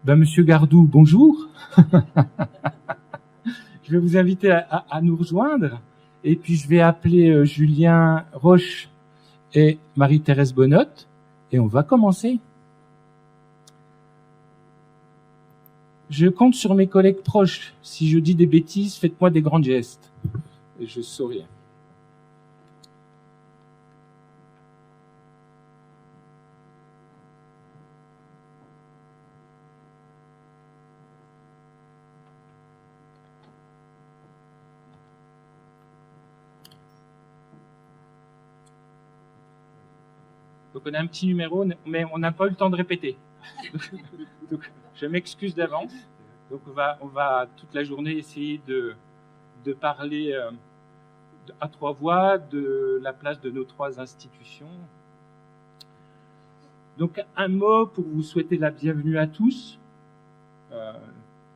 Monsieur Gardou, bonjour. Je vais vous inviter à nous rejoindre. Et puis, je vais appeler Julien Roche et Marie-Thérèse Bonnotte. Et on va commencer. Je compte sur mes collègues proches. Si je dis des bêtises, faites-moi des grands gestes. Et je saurai. Donc on a un petit numéro, mais on n'a pas eu le temps de répéter. Donc, je m'excuse d'avance. Donc on va toute la journée essayer de parler à trois voix de la place de nos trois institutions. Donc un mot pour vous souhaiter la bienvenue à tous.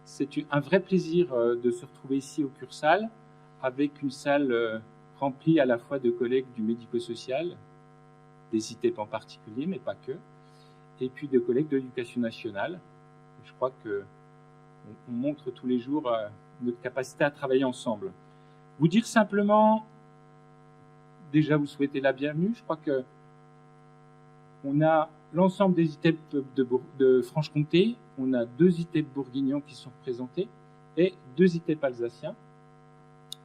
C'est un vrai plaisir de se retrouver ici au Cursal, avec une salle remplie à la fois de collègues du médico-social, des ITEP en particulier, mais pas que, et puis de collègues de l'éducation nationale. Je crois qu'on montre tous les jours notre capacité à travailler ensemble. Vous dire simplement, déjà vous souhaiter la bienvenue. Je crois qu'on a l'ensemble des ITEP de Franche-Comté, on a 2 ITEP bourguignons qui sont représentés et 2 ITEP alsaciens.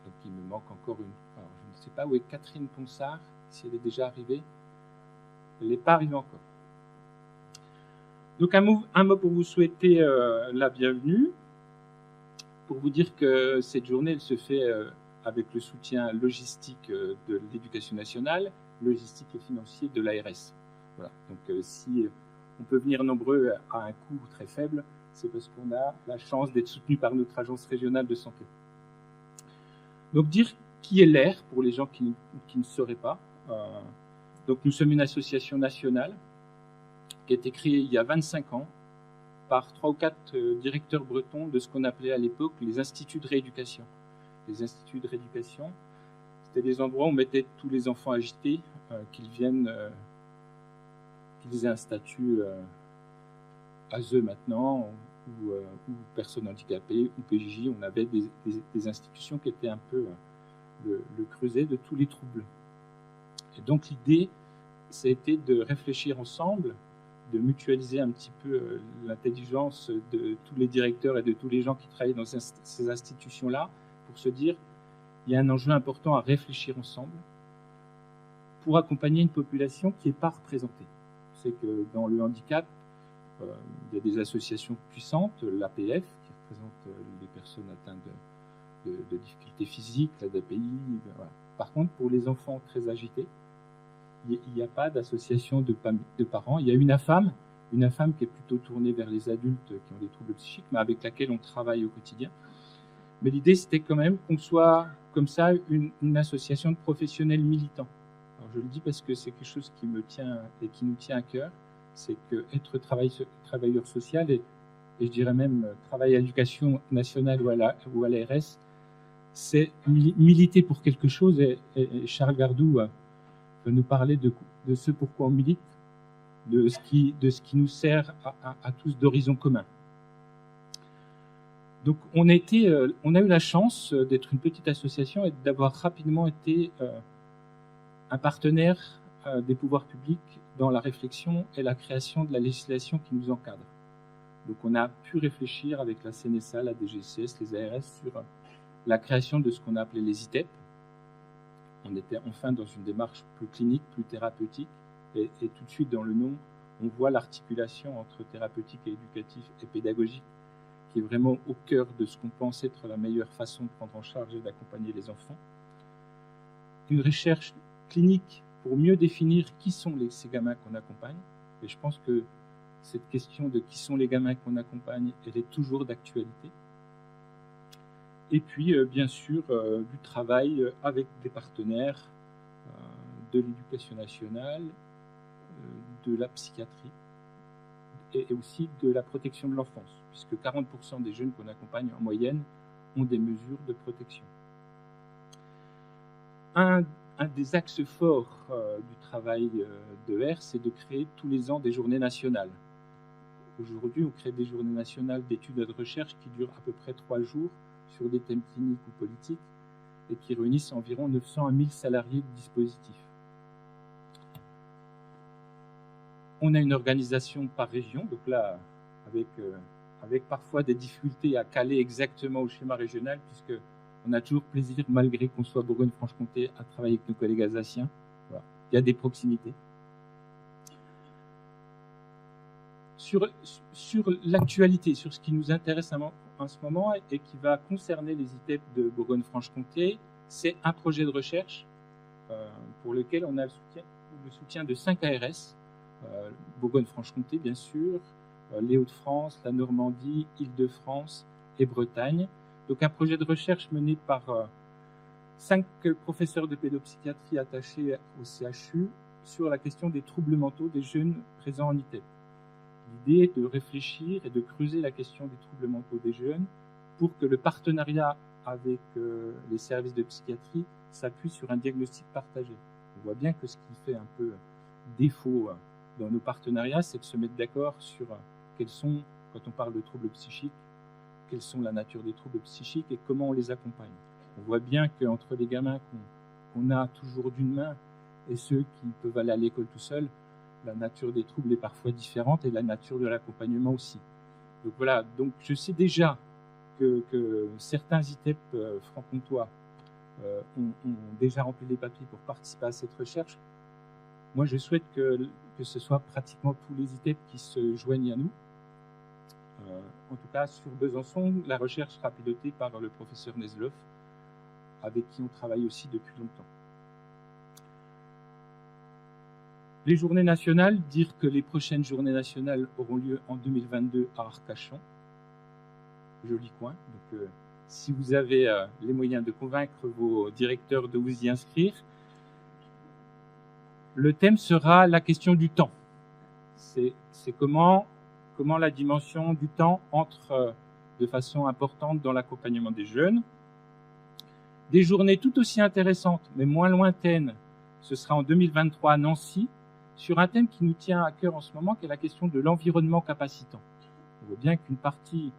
Donc il me manque encore une. Alors, je ne sais pas où est Catherine Ponsard, si elle est déjà arrivée. Elle n'est pas arrivée encore. Donc un mot pour vous souhaiter la bienvenue, pour vous dire que cette journée elle se fait avec le soutien logistique de l'éducation nationale, logistique et financier de l'ARS. Voilà. Donc si on peut venir nombreux à un coût très faible, c'est parce qu'on a la chance d'être soutenu par notre agence régionale de santé. Donc dire qui est l'AIR pour les gens qui ne sauraient pas. Donc nous sommes une association nationale qui a été créée il y a 25 ans par 3 ou 4 directeurs bretons de ce qu'on appelait à l'époque les instituts de rééducation. Les instituts de rééducation, c'était des endroits où on mettait tous les enfants agités, qu'ils viennent, qu'ils aient un statut ASE maintenant, ou personnes handicapées, ou PJJ. On avait des institutions qui étaient un peu le creuset de tous les troubles. Et donc l'idée, ça a été de réfléchir ensemble, de mutualiser un petit peu l'intelligence de tous les directeurs et de tous les gens qui travaillent dans ces institutions-là, pour se dire, il y a un enjeu important à réfléchir ensemble pour accompagner une population qui n'est pas représentée. C'est que dans le handicap, il y a des associations puissantes, l'APF, qui représente les personnes atteintes de difficultés physiques, l'ADAPI. Voilà. Par contre, pour les enfants très agités, il n'y a pas d'association de parents. Il y a une AFAM qui est plutôt tournée vers les adultes qui ont des troubles psychiques, mais avec laquelle on travaille au quotidien. Mais l'idée, c'était quand même qu'on soit comme ça une association de professionnels militants. Alors, je le dis parce que c'est quelque chose qui me tient et qui nous tient à cœur, c'est qu'être travailleur social et je dirais même travailler à l'éducation nationale ou à l'ARS, c'est militer pour quelque chose. Et Charles Gardou peut nous parler de ce pourquoi on milite, de ce qui nous sert à tous d'horizon commun. Donc on a eu la chance d'être une petite association et d'avoir rapidement été un partenaire des pouvoirs publics dans la réflexion et la création de la législation qui nous encadre. Donc on a pu réfléchir avec la CNSA, la DGCS, les ARS sur la création de ce qu'on a appelé les ITEP. On était enfin dans une démarche plus clinique, plus thérapeutique, et tout de suite dans le nom, on voit l'articulation entre thérapeutique et éducatif et pédagogique, qui est vraiment au cœur de ce qu'on pense être la meilleure façon de prendre en charge et d'accompagner les enfants. Une recherche clinique pour mieux définir qui sont ces gamins qu'on accompagne, et je pense que cette question de qui sont les gamins qu'on accompagne, elle est toujours d'actualité. Et puis, bien sûr, du travail avec des partenaires de l'éducation nationale, de la psychiatrie et aussi de la protection de l'enfance, puisque 40% des jeunes qu'on accompagne en moyenne ont des mesures de protection. Un des axes forts du travail de R, c'est de créer tous les ans des journées nationales. Aujourd'hui, on crée des journées nationales d'études et de recherche qui durent à peu près 3 jours sur des thèmes cliniques ou politiques et qui réunissent environ 900 à 1000 salariés du dispositif. On a une organisation par région, donc là, avec parfois des difficultés à caler exactement au schéma régional, puisqu'on a toujours plaisir, malgré qu'on soit Bourgogne-Franche-Comté, à travailler avec nos collègues alsaciens. Voilà. Il y a des proximités. Sur l'actualité, sur ce qui nous intéresse en ce moment et qui va concerner les ITEP de Bourgogne-Franche-Comté, c'est un projet de recherche pour lequel on a le soutien de 5 ARS, Bourgogne-Franche-Comté bien sûr, les Hauts-de-France, la Normandie, Île-de-France et Bretagne. Donc un projet de recherche mené par 5 professeurs de pédopsychiatrie attachés au CHU sur la question des troubles mentaux des jeunes présents en ITEP. L'idée est de réfléchir et de creuser la question des troubles mentaux des jeunes pour que le partenariat avec les services de psychiatrie s'appuie sur un diagnostic partagé. On voit bien que ce qui fait un peu défaut dans nos partenariats, c'est de se mettre d'accord sur quels sont, quand on parle de troubles psychiques, quelles sont la nature des troubles psychiques et comment on les accompagne. On voit bien qu'entre les gamins qu'on a toujours d'une main et ceux qui peuvent aller à l'école tout seuls, la nature des troubles est parfois différente et la nature de l'accompagnement aussi. Donc voilà, donc je sais déjà que certains ITEP franc-comtois ont déjà rempli les papiers pour participer à cette recherche. Moi, je souhaite que ce soit pratiquement tous les ITEP qui se joignent à nous. En tout cas, sur Besançon, la recherche sera pilotée par le professeur Nesloff, avec qui on travaille aussi depuis longtemps. Les journées nationales, dire que les prochaines journées nationales auront lieu en 2022 à Arcachon, joli coin. Donc, si vous avez les moyens de convaincre vos directeurs de vous y inscrire, le thème sera la question du temps. C'est comment la dimension du temps entre de façon importante dans l'accompagnement des jeunes. Des journées tout aussi intéressantes, mais moins lointaines, ce sera en 2023 à Nancy, sur un thème qui nous tient à cœur en ce moment, qui est la question de l'environnement capacitant. On voit bien qu'une partie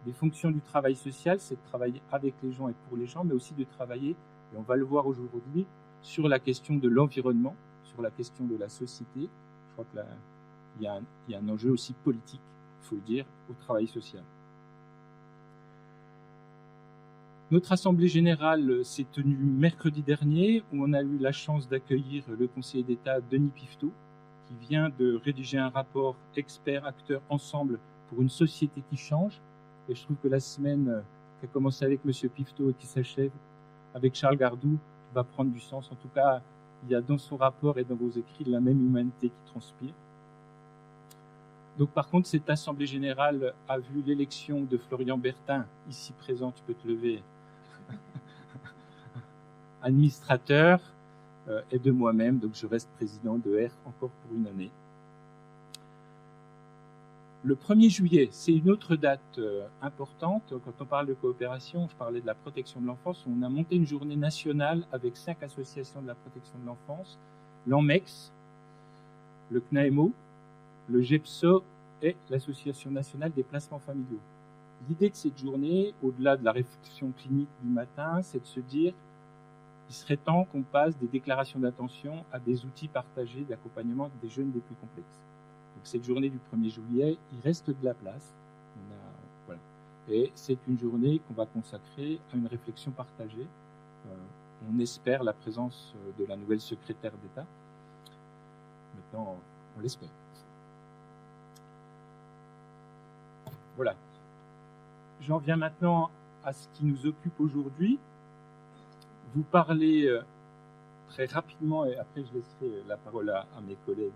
des fonctions du travail social, c'est de travailler avec les gens et pour les gens, mais aussi de travailler, et on va le voir aujourd'hui, sur la question de l'environnement, sur la question de la société. Je crois qu'il y a un enjeu aussi politique, il faut le dire, au travail social. Notre assemblée générale s'est tenue mercredi dernier, où on a eu la chance d'accueillir le conseiller d'État Denis Piveteau, qui vient de rédiger un rapport experts, acteurs, ensemble pour une société qui change. Et je trouve que la semaine qui a commencé avec M. Piveteau et qui s'achève avec Charles Gardou va prendre du sens. En tout cas, il y a dans son rapport et dans vos écrits la même humanité qui transpire. Donc par contre, cette assemblée générale a vu l'élection de Florian Bertin, ici présent, tu peux te lever, administrateur, et de moi-même, donc je reste président de R encore pour une année. Le 1er juillet, c'est une autre date importante. Quand on parle de coopération, je parlais de la protection de l'enfance. On a monté une journée nationale avec 5 associations de la protection de l'enfance, l'ANMEX, le CNAEMO, le GEPSO et l'Association nationale des placements familiaux. L'idée de cette journée, au-delà de la réflexion clinique du matin, c'est de se dire qu'il serait temps qu'on passe des déclarations d'intention à des outils partagés d'accompagnement des jeunes les plus complexes. Donc cette journée du 1er juillet, il reste de la place. Voilà. Et c'est une journée qu'on va consacrer à une réflexion partagée. On espère la présence de la nouvelle secrétaire d'État. Maintenant, on l'espère. Voilà. J'en viens maintenant à ce qui nous occupe aujourd'hui. Vous parlez très rapidement, et après je laisserai la parole à mes collègues.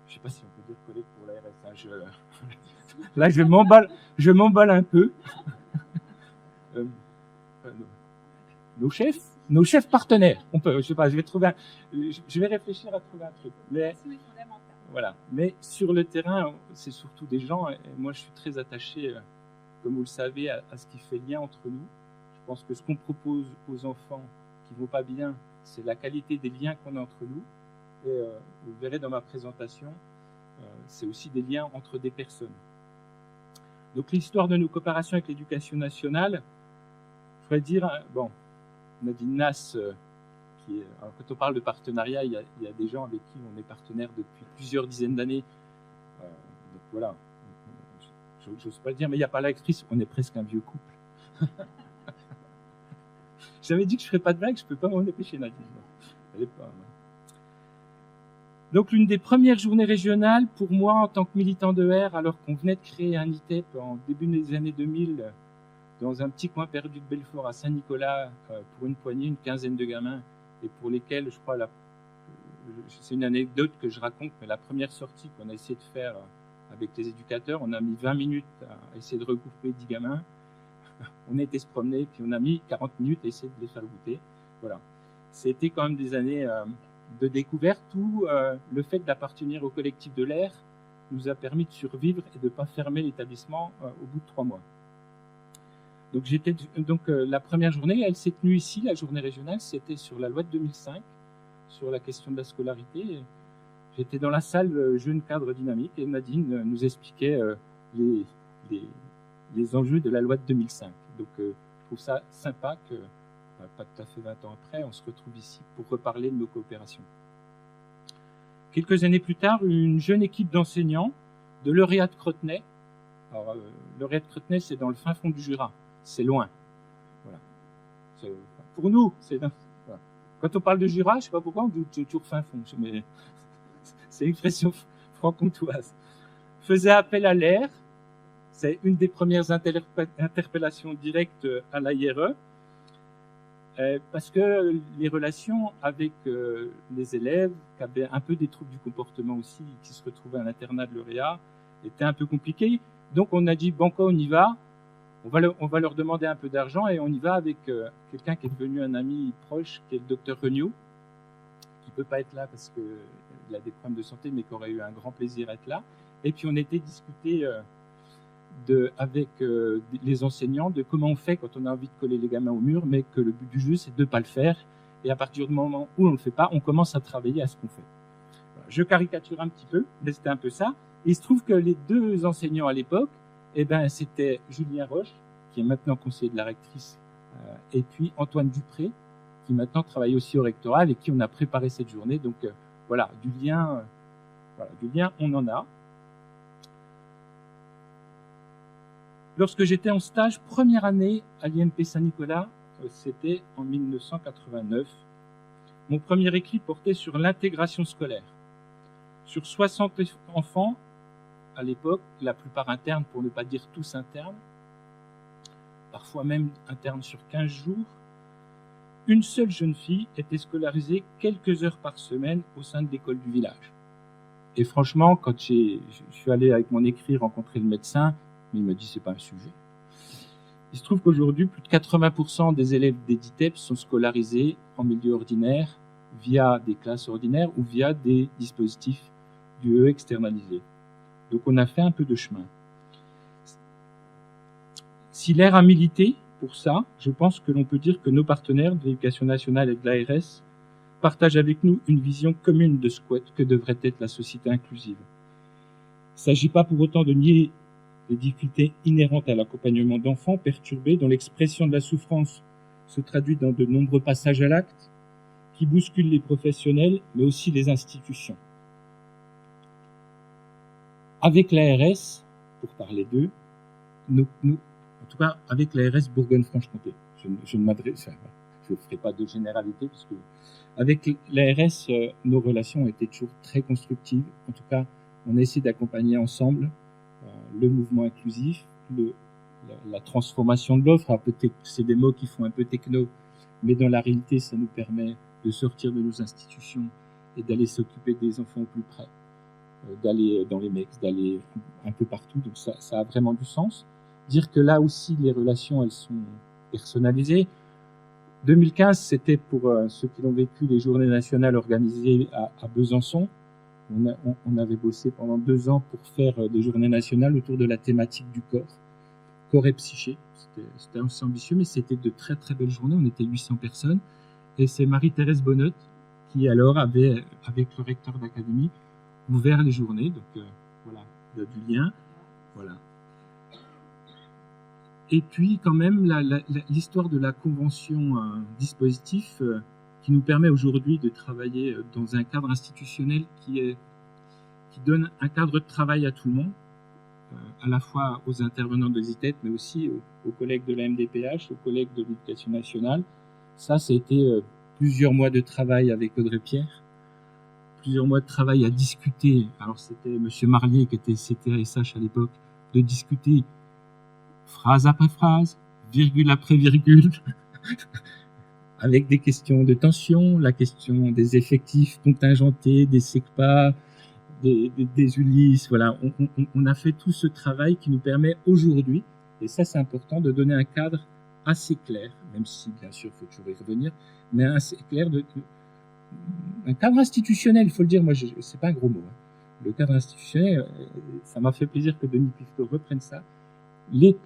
Je ne sais pas si on peut dire collègues pour la RSA. Là, je m'emballe un peu. Nos chefs partenaires. On peut, je sais pas, je vais réfléchir à trouver un truc. Mais, voilà. Mais sur le terrain, c'est surtout des gens, et moi je suis très attaché, comme vous le savez, à ce qui fait lien entre nous. Je pense que ce qu'on propose aux enfants qui ne vont pas bien, c'est la qualité des liens qu'on a entre nous. Et vous verrez dans ma présentation, c'est aussi des liens entre des personnes. Donc l'histoire de nos coopérations avec l'éducation nationale, je pourrais dire, bon, Nadine Nass, alors quand on parle de partenariat, il y a des gens avec qui on est partenaire depuis plusieurs dizaines d'années. Donc voilà, j'ose pas le dire, mais il n'y a pas l'actrice, on est presque un vieux couple. J'avais dit que je ne ferais pas de blague, je ne peux pas m'en dépêcher, Nadine. Elle est pas... Donc l'une des premières journées régionales pour moi en tant que militant de R, alors qu'on venait de créer un ITEP en début des années 2000 dans un petit coin perdu de Belfort à Saint-Nicolas pour une poignée, une quinzaine de gamins, et pour lesquels, je crois, c'est une anecdote que je raconte, mais la première sortie qu'on a essayé de faire avec les éducateurs, on a mis 20 minutes à essayer de regrouper 10 gamins. On a été se promener, puis on a mis 40 minutes à essayer de les faire goûter. Voilà. C'était quand même des années de découverte où le fait d'appartenir au collectif de l'air nous a permis de survivre et de ne pas fermer l'établissement au bout de 3 mois. Donc, la première journée, elle s'est tenue ici, la journée régionale, c'était sur la loi de 2005, sur la question de la scolarité. J'étais dans la salle jeune cadre dynamique et Nadine nous expliquait les enjeux de la loi de 2005. Donc, je trouve ça sympa que, pas tout à fait 20 ans après, on se retrouve ici pour reparler de nos coopérations. Quelques années plus tard, une jeune équipe d'enseignants de Lauréat de Crotenay. Alors, Lauréat de Crotenay, c'est dans le fin fond du Jura. C'est loin. Voilà. Pour nous, c'est... Voilà. Quand on parle de Jura, je ne sais pas pourquoi, on dit toujours fin fond. Mais c'est une expression franc-comtoise. Faisait appel à l'air. C'est une des premières interpellations directes à l'AIRE. Parce que les relations avec les élèves qui avaient un peu des troubles du comportement aussi, qui se retrouvaient à l'internat de Lauréat, étaient un peu compliquées. Donc on a dit, banco, on y va. On va leur demander un peu d'argent et on y va avec quelqu'un qui est devenu un ami proche, qui est le docteur Regnault, qui ne peut pas être là parce qu'il a des problèmes de santé, mais qui aurait eu un grand plaisir à être là. Et puis on était discuté avec les enseignants de comment on fait quand on a envie de coller les gamins au mur, mais que le but du jeu, c'est de ne pas le faire. Et à partir du moment où on ne le fait pas, on commence à travailler à ce qu'on fait. Voilà. Je caricature un petit peu, mais c'était un peu ça. Et il se trouve que les deux enseignants à l'époque, c'était Julien Roche, qui est maintenant conseiller de la rectrice, et puis Antoine Dupré, qui maintenant travaille aussi au rectorat, avec qui on a préparé cette journée. Donc voilà, du lien, on en a. Lorsque j'étais en stage, première année à l'IMP Saint-Nicolas, c'était en 1989. Mon premier écrit portait sur l'intégration scolaire. Sur 60 enfants, à l'époque, la plupart internes, pour ne pas dire tous internes, parfois même internes sur 15 jours, une seule jeune fille était scolarisée quelques heures par semaine au sein de l'école du village. Et franchement, quand je suis allé avec mon écrit rencontrer le médecin, il m'a dit c'est pas un sujet. Il se trouve qu'aujourd'hui, plus de 80% des élèves des DITEP sont scolarisés en milieu ordinaire via des classes ordinaires ou via des dispositifs d'UE externalisés. Donc on a fait un peu de chemin. Si l'AIR a milité pour ça, je pense que l'on peut dire que nos partenaires de l'Éducation nationale et de l'ARS partagent avec nous une vision commune de ce que devrait être la société inclusive. Il ne s'agit pas pour autant de nier les difficultés inhérentes à l'accompagnement d'enfants perturbés dont l'expression de la souffrance se traduit dans de nombreux passages à l'acte qui bousculent les professionnels, mais aussi les institutions. Avec l'ARS, pour parler d'eux, en tout cas avec l'ARS Bourgogne-Franche-Comté, je ne ferai pas de généralité, puisque avec l'ARS, nos relations ont été toujours très constructives. En tout cas, on a essayé d'accompagner ensemble le mouvement inclusif, la transformation de l'offre. C'est des mots qui font un peu techno, mais dans la réalité, ça nous permet de sortir de nos institutions et d'aller s'occuper des enfants au plus près, d'aller dans les MEX, d'aller un peu partout. Donc ça a vraiment du sens. Dire que là aussi, les relations, elles sont personnalisées. 2015, c'était pour ceux qui l'ont vécu, les journées nationales organisées à Besançon. On avait bossé pendant 2 ans pour faire des journées nationales autour de la thématique du corps et psyché. C'était assez ambitieux, mais c'était de très très belles journées. On était 800 personnes. Et c'est Marie-Thérèse Bonnotte qui alors avait, avec le recteur d'académie, ouvert les journées. Donc voilà, il y a du lien. Voilà. Et puis quand même l'histoire de la convention dispositif qui nous permet aujourd'hui de travailler dans un cadre institutionnel qui donne un cadre de travail à tout le monde, à la fois aux intervenants de l'ESITET, mais aussi aux collègues de la MDPH, aux collègues de l'Éducation nationale. Ça a été plusieurs mois de travail avec Audrey Pierre, plusieurs mois de travail à discuter. Alors c'était M. Marlier qui était CTASH à l'époque, de discuter phrase après phrase, virgule après virgule, avec des questions de tension, la question des effectifs contingentés, des SECPA, des ULIS. Voilà, on a fait tout ce travail qui nous permet aujourd'hui, et ça c'est important, de donner un cadre assez clair, même si bien sûr il faut toujours y revenir, mais assez clair, un cadre institutionnel, il faut le dire, moi c'est pas un gros mot. Hein. Le cadre institutionnel, ça m'a fait plaisir que Denis Pifto reprenne ça. Les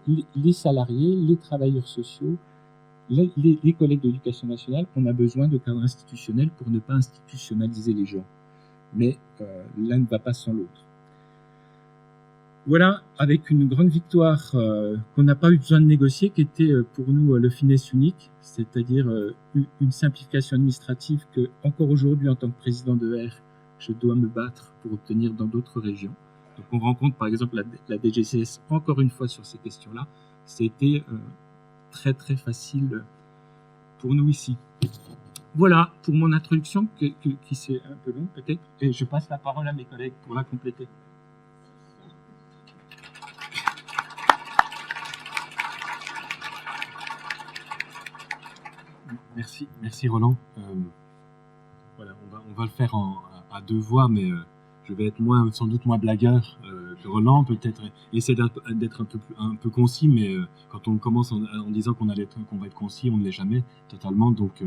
salariés, les travailleurs sociaux, les collègues de l'Éducation nationale, on a besoin de cadres institutionnels pour ne pas institutionnaliser les gens. Mais l'un ne va pas sans l'autre. Voilà, avec une grande victoire qu'on n'a pas eu besoin de négocier, qui était pour nous le finesse unique, c'est-à-dire une simplification administrative que, encore aujourd'hui, en tant que président de R, je dois me battre pour obtenir dans d'autres régions. Donc on rencontre par exemple la DGCS encore une fois sur ces questions-là. C'était très très facile pour nous ici. Voilà pour mon introduction qui c'est un peu longue peut-être. Et je passe la parole à mes collègues pour la compléter. Merci Roland. Voilà, on va le faire à deux voix, mais je vais être sans doute moins blagueur que Roland, peut-être essayer d'être un peu concis, mais quand on commence en disant qu'on va être concis, on ne l'est jamais totalement. Donc,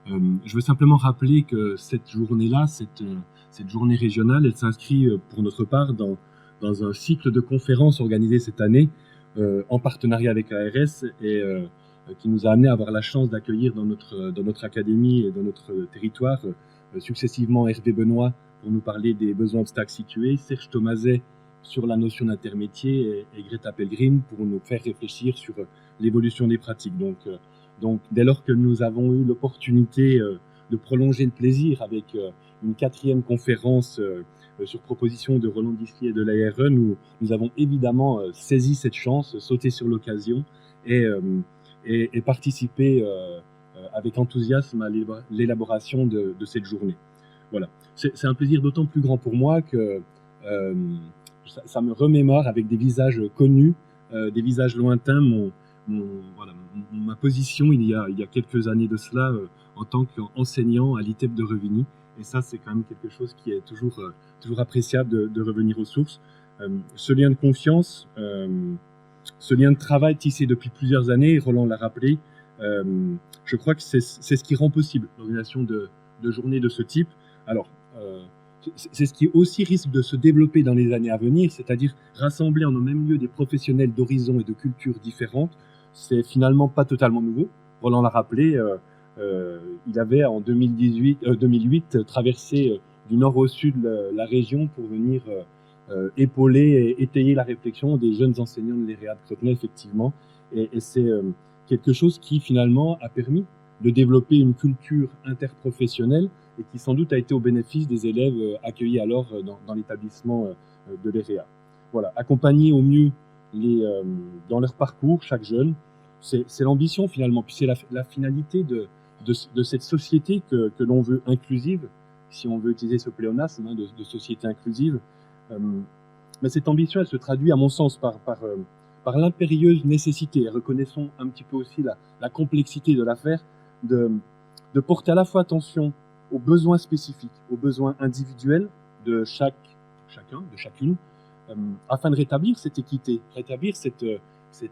je veux simplement rappeler que cette journée-là, cette journée régionale, elle s'inscrit pour notre part dans un cycle de conférences organisé cette année en partenariat avec l'ARS et qui nous a amené à avoir la chance d'accueillir dans notre académie et dans notre territoire successivement Hervé Benoît pour nous parler des besoins obstacles situés, Serge Thomaset sur la notion d'intermétier et Greta Pelgrim pour nous faire réfléchir sur l'évolution des pratiques. Donc dès lors que nous avons eu l'opportunité de prolonger le plaisir avec une 4e conférence sur proposition de Roland Dislier et de l'ARE, nous avons évidemment saisi cette chance, sauté sur l'occasion et participé avec enthousiasme à l'élaboration de cette journée. Voilà. C'est un plaisir d'autant plus grand pour moi que ça me remémore avec des visages connus, des visages lointains, ma position il y a quelques années de cela en tant qu'enseignant à l'ITEP de Revigny. Et ça, c'est quand même quelque chose qui est toujours appréciable de revenir aux sources. Ce lien de confiance, ce lien de travail tissé depuis plusieurs années, Roland l'a rappelé, je crois que c'est ce qui rend possible l'organisation de journées de ce type. Alors, c'est ce qui aussi risque de se développer dans les années à venir, c'est-à-dire rassembler en un même lieu des professionnels d'horizons et de cultures différentes. C'est finalement pas totalement nouveau. Roland l'a rappelé, il avait en 2008 traversé du nord au sud la région pour venir épauler et étayer la réflexion des jeunes enseignants de l'EREA de Crotenay, effectivement. Et c'est quelque chose qui finalement a permis de développer une culture interprofessionnelle et qui sans doute a été au bénéfice des élèves accueillis alors dans l'établissement de l'EREA. Voilà, accompagner au mieux dans leur parcours chaque jeune, c'est l'ambition finalement, puis c'est la finalité de cette société que l'on veut inclusive, si on veut utiliser ce pléonasme de société inclusive. Mais cette ambition, elle se traduit à mon sens par l'impérieuse nécessité, et reconnaissons un petit peu aussi la complexité de l'affaire, de porter à la fois attention aux besoins spécifiques, aux besoins individuels de chacun, de chacune, afin de rétablir cette équité, rétablir cette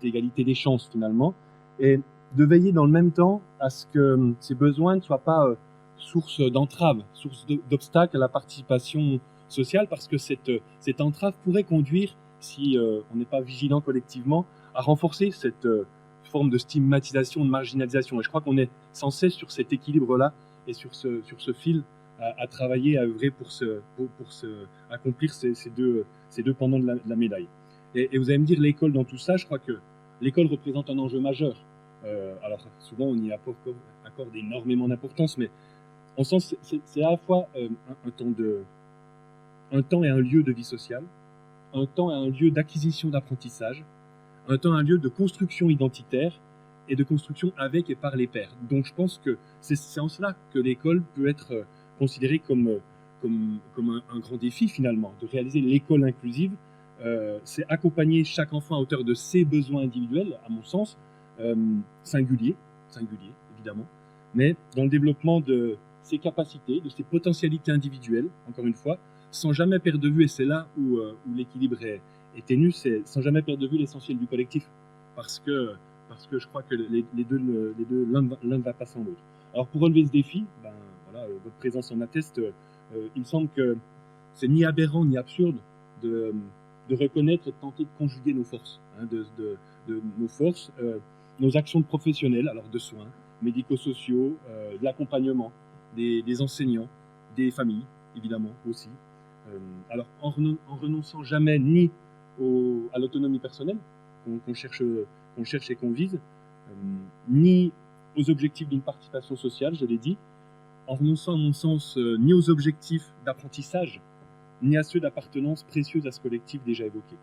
égalité des chances finalement, et de veiller dans le même temps à ce que ces besoins ne soient pas source d'entrave, source d'obstacle à la participation sociale, parce que cette entrave pourrait conduire, si on n'est pas vigilant collectivement, à renforcer cette forme de stigmatisation, de marginalisation. Et je crois qu'on est sans cesse sur cet équilibre-là et sur ce fil à travailler, à œuvrer pour accomplir ces deux pendants de la médaille. Et vous allez me dire, l'école dans tout ça, je crois que l'école représente un enjeu majeur. Alors souvent on y accorde énormément d'importance, mais en sens c'est à la fois un temps et un lieu de vie sociale, un temps et un lieu d'acquisition d'apprentissage, un temps et un lieu de construction identitaire et de construction avec et par les pairs. Donc je pense que c'est en cela que l'école peut être considérée comme un grand défi finalement, de réaliser l'école inclusive. C'est accompagner chaque enfant à hauteur de ses besoins individuels, à mon sens, singuliers évidemment, mais dans le développement de ses capacités, de ses potentialités individuelles, encore une fois, sans jamais perdre de vue, et c'est là où l'équilibre est ténu, c'est sans jamais perdre de vue l'essentiel du collectif, parce que je crois que les deux l'un ne va pas sans l'autre. Alors pour relever ce défi, voilà, votre présence en atteste, il me semble que c'est ni aberrant ni absurde de reconnaître et de tenter de conjuguer nos forces, nos forces, nos actions de professionnels, alors de soins, médico-sociaux, de l'accompagnement, des enseignants, des familles, évidemment aussi. Alors en renonçant jamais ni à l'autonomie personnelle qu'on cherche et qu'on vise, ni aux objectifs d'une participation sociale, je l'ai dit, en renonçant à mon sens ni aux objectifs d'apprentissage, ni à ceux d'appartenance précieuse à ce collectif déjà évoqué.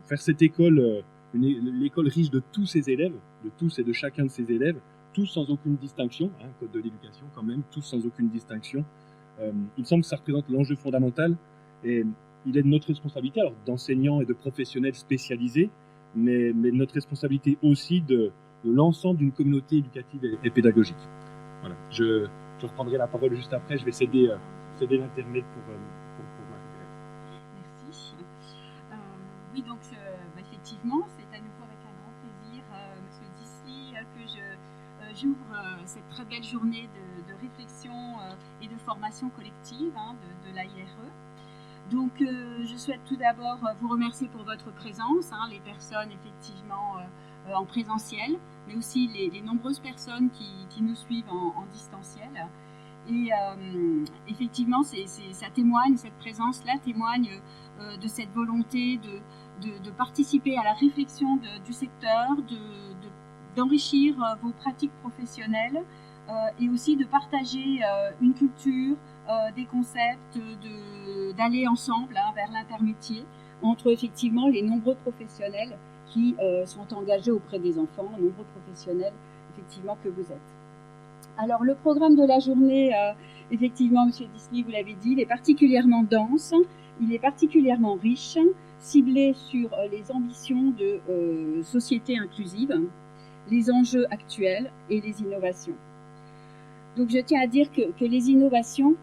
Faire cette école, l'école riche de tous ses élèves, de tous et de chacun de ses élèves, tous sans aucune distinction, code de l'éducation quand même, tous sans aucune distinction, il me semble que ça représente l'enjeu fondamental et il est de notre responsabilité, alors d'enseignants et de professionnels spécialisés, mais de notre responsabilité aussi de l'ensemble d'une communauté éducative et pédagogique. Voilà. Je reprendrai la parole juste après, je vais céder l'intermède pour Marie-Thérèse. Merci. Oui, donc effectivement, c'est à nouveau avec un grand plaisir, Monsieur Disley, que j'ouvre cette très belle journée de réflexion et de formation collective de l'AIRE. Donc, je souhaite tout d'abord vous remercier pour votre présence, les personnes effectivement en présentiel, mais aussi les nombreuses personnes qui nous suivent en distanciel. Et effectivement, ça témoigne, cette présence-là témoigne de cette volonté de participer à la réflexion du secteur, d'enrichir vos pratiques professionnelles et aussi de partager une culture, des concepts, d'aller ensemble vers l'intermétier entre effectivement les nombreux professionnels qui sont engagés auprès des enfants, nombreux professionnels effectivement que vous êtes. Alors le programme de la journée, effectivement, Monsieur Disley, vous l'avez dit, il est particulièrement dense, il est particulièrement riche, ciblé sur les ambitions de société inclusive, les enjeux actuels et les innovations. Donc je tiens à dire que les innovations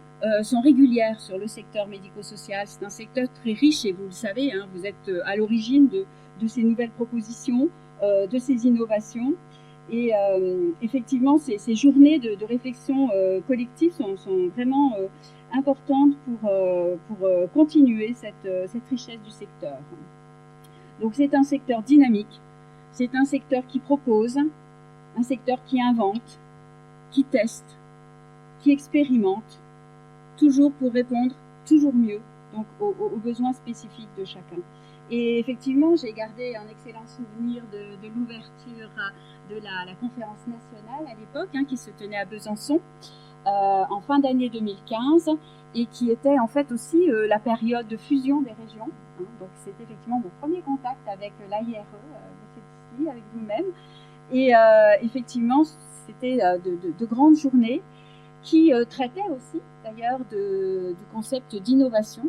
sont régulières sur le secteur médico-social. C'est un secteur très riche et vous le savez, vous êtes à l'origine de ces nouvelles propositions, de ces innovations. Et effectivement, ces journées de réflexion collective sont vraiment importantes pour continuer cette richesse du secteur. Donc c'est un secteur dynamique, c'est un secteur qui propose, un secteur qui invente, qui teste, qui expérimente, toujours pour répondre toujours mieux donc aux besoins spécifiques de chacun. Et effectivement, j'ai gardé un excellent souvenir de l'ouverture de la conférence nationale à l'époque, qui se tenait à Besançon en fin d'année 2015 et qui était en fait aussi la période de fusion des régions. Donc c'était effectivement mon premier contact avec l'AIRE, M. Disley, avec vous-même. Et effectivement, c'était de grandes journées qui traitaient aussi d'ailleurs du concept d'innovation,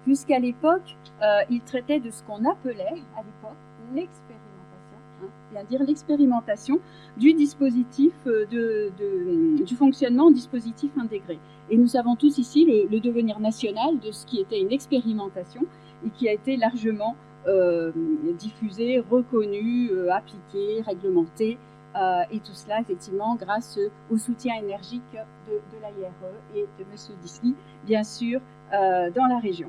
puisqu'à l'époque, il traitait de ce qu'on appelait à l'époque l'expérimentation, c'est-à-dire l'expérimentation du dispositif, du fonctionnement en dispositif intégré. Et nous savons tous ici le devenir national de ce qui était une expérimentation et qui a été largement diffusé, reconnu, appliqué, réglementé, et tout cela effectivement grâce au soutien énergique de l'AIRE et de M. Disley, bien sûr, dans la région.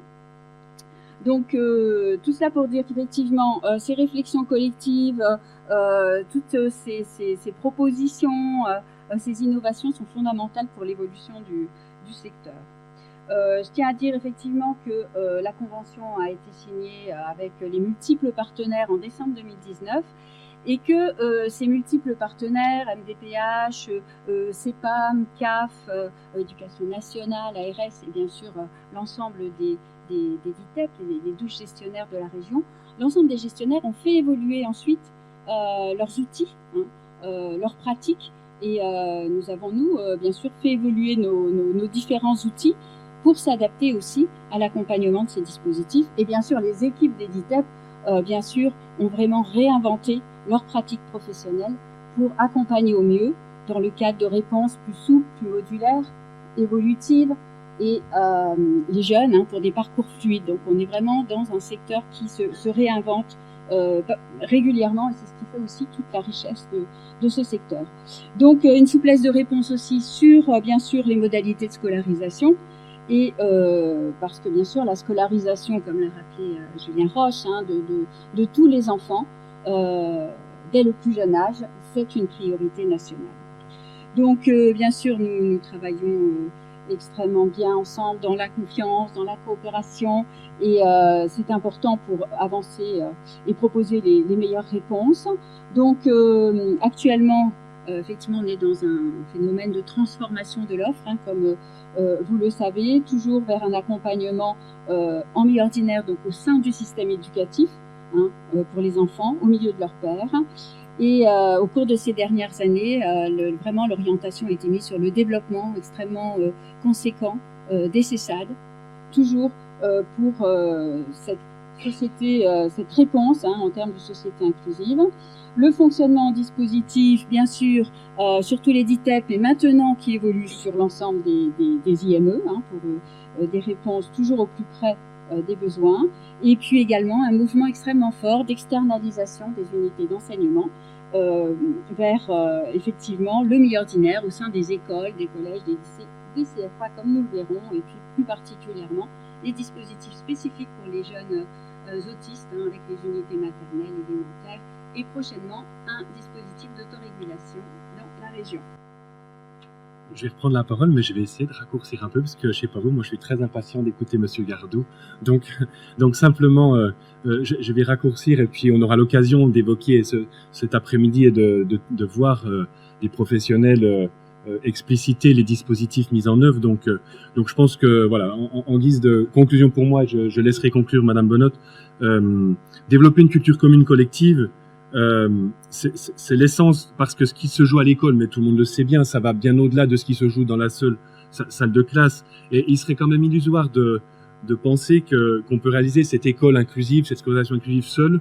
Donc, tout cela pour dire qu'effectivement, ces réflexions collectives, toutes ces propositions, ces innovations sont fondamentales pour l'évolution du secteur. Je tiens à dire effectivement que la convention a été signée avec les multiples partenaires en décembre 2019 et que ces multiples partenaires, MDPH, CEPAM, CAF, Éducation nationale, ARS et bien sûr l'ensemble des DITEP, les 12 gestionnaires de la région, l'ensemble des gestionnaires ont fait évoluer ensuite leurs outils, leurs pratiques et nous avons, bien sûr, fait évoluer nos différents outils pour s'adapter aussi à l'accompagnement de ces dispositifs. Et bien sûr, les équipes des DITEP, bien sûr, ont vraiment réinventé leurs pratiques professionnelles pour accompagner au mieux dans le cadre de réponses plus souples, plus modulaires, évolutives, et les jeunes pour des parcours fluides. Donc on est vraiment dans un secteur qui se réinvente régulièrement et c'est ce qui fait aussi toute la richesse de ce secteur. Donc une souplesse de réponse aussi sur bien sûr les modalités de scolarisation et parce que bien sûr la scolarisation, comme l'a rappelé Julien Roche, de tous les enfants dès le plus jeune âge, c'est une priorité nationale. Donc bien sûr nous travaillons extrêmement bien ensemble dans la confiance, dans la coopération et c'est important pour avancer et proposer les meilleures réponses. Donc actuellement, effectivement, on est dans un phénomène de transformation de l'offre, comme vous le savez, toujours vers un accompagnement en milieu ordinaire, donc au sein du système éducatif, pour les enfants, au milieu de leurs pairs. Et au cours de ces dernières années, vraiment l'orientation a été mise sur le développement extrêmement conséquent des CESAD, toujours pour cette société, cette réponse en termes de société inclusive. Le fonctionnement en dispositif, bien sûr, sur tous les DITEP, et maintenant qui évolue sur l'ensemble des IME, pour des réponses toujours au plus près des besoins, et puis également un mouvement extrêmement fort d'externalisation des unités d'enseignement vers effectivement le milieu ordinaire au sein des écoles, des collèges, des lycées, des CFA comme nous le verrons, et puis plus particulièrement les dispositifs spécifiques pour les jeunes autistes avec les unités maternelles et élémentaires, et prochainement un dispositif d'autorégulation dans la région. Je vais reprendre la parole, mais je vais essayer de raccourcir un peu, parce que je sais pas vous, moi je suis très impatient d'écouter Monsieur Gardou. Donc simplement, je vais raccourcir et puis on aura l'occasion d'évoquer cet après-midi et de voir des professionnels expliciter les dispositifs mis en œuvre. Donc je pense que voilà, en guise de conclusion pour moi, je laisserai conclure Madame Bonnotte. Développer une culture commune collective. C'est l'essence, parce que ce qui se joue à l'école, mais tout le monde le sait bien, ça va bien au-delà de ce qui se joue dans la seule salle de classe. Et il serait quand même illusoire de penser qu'on peut réaliser cette école inclusive, cette scolarisation inclusive seule,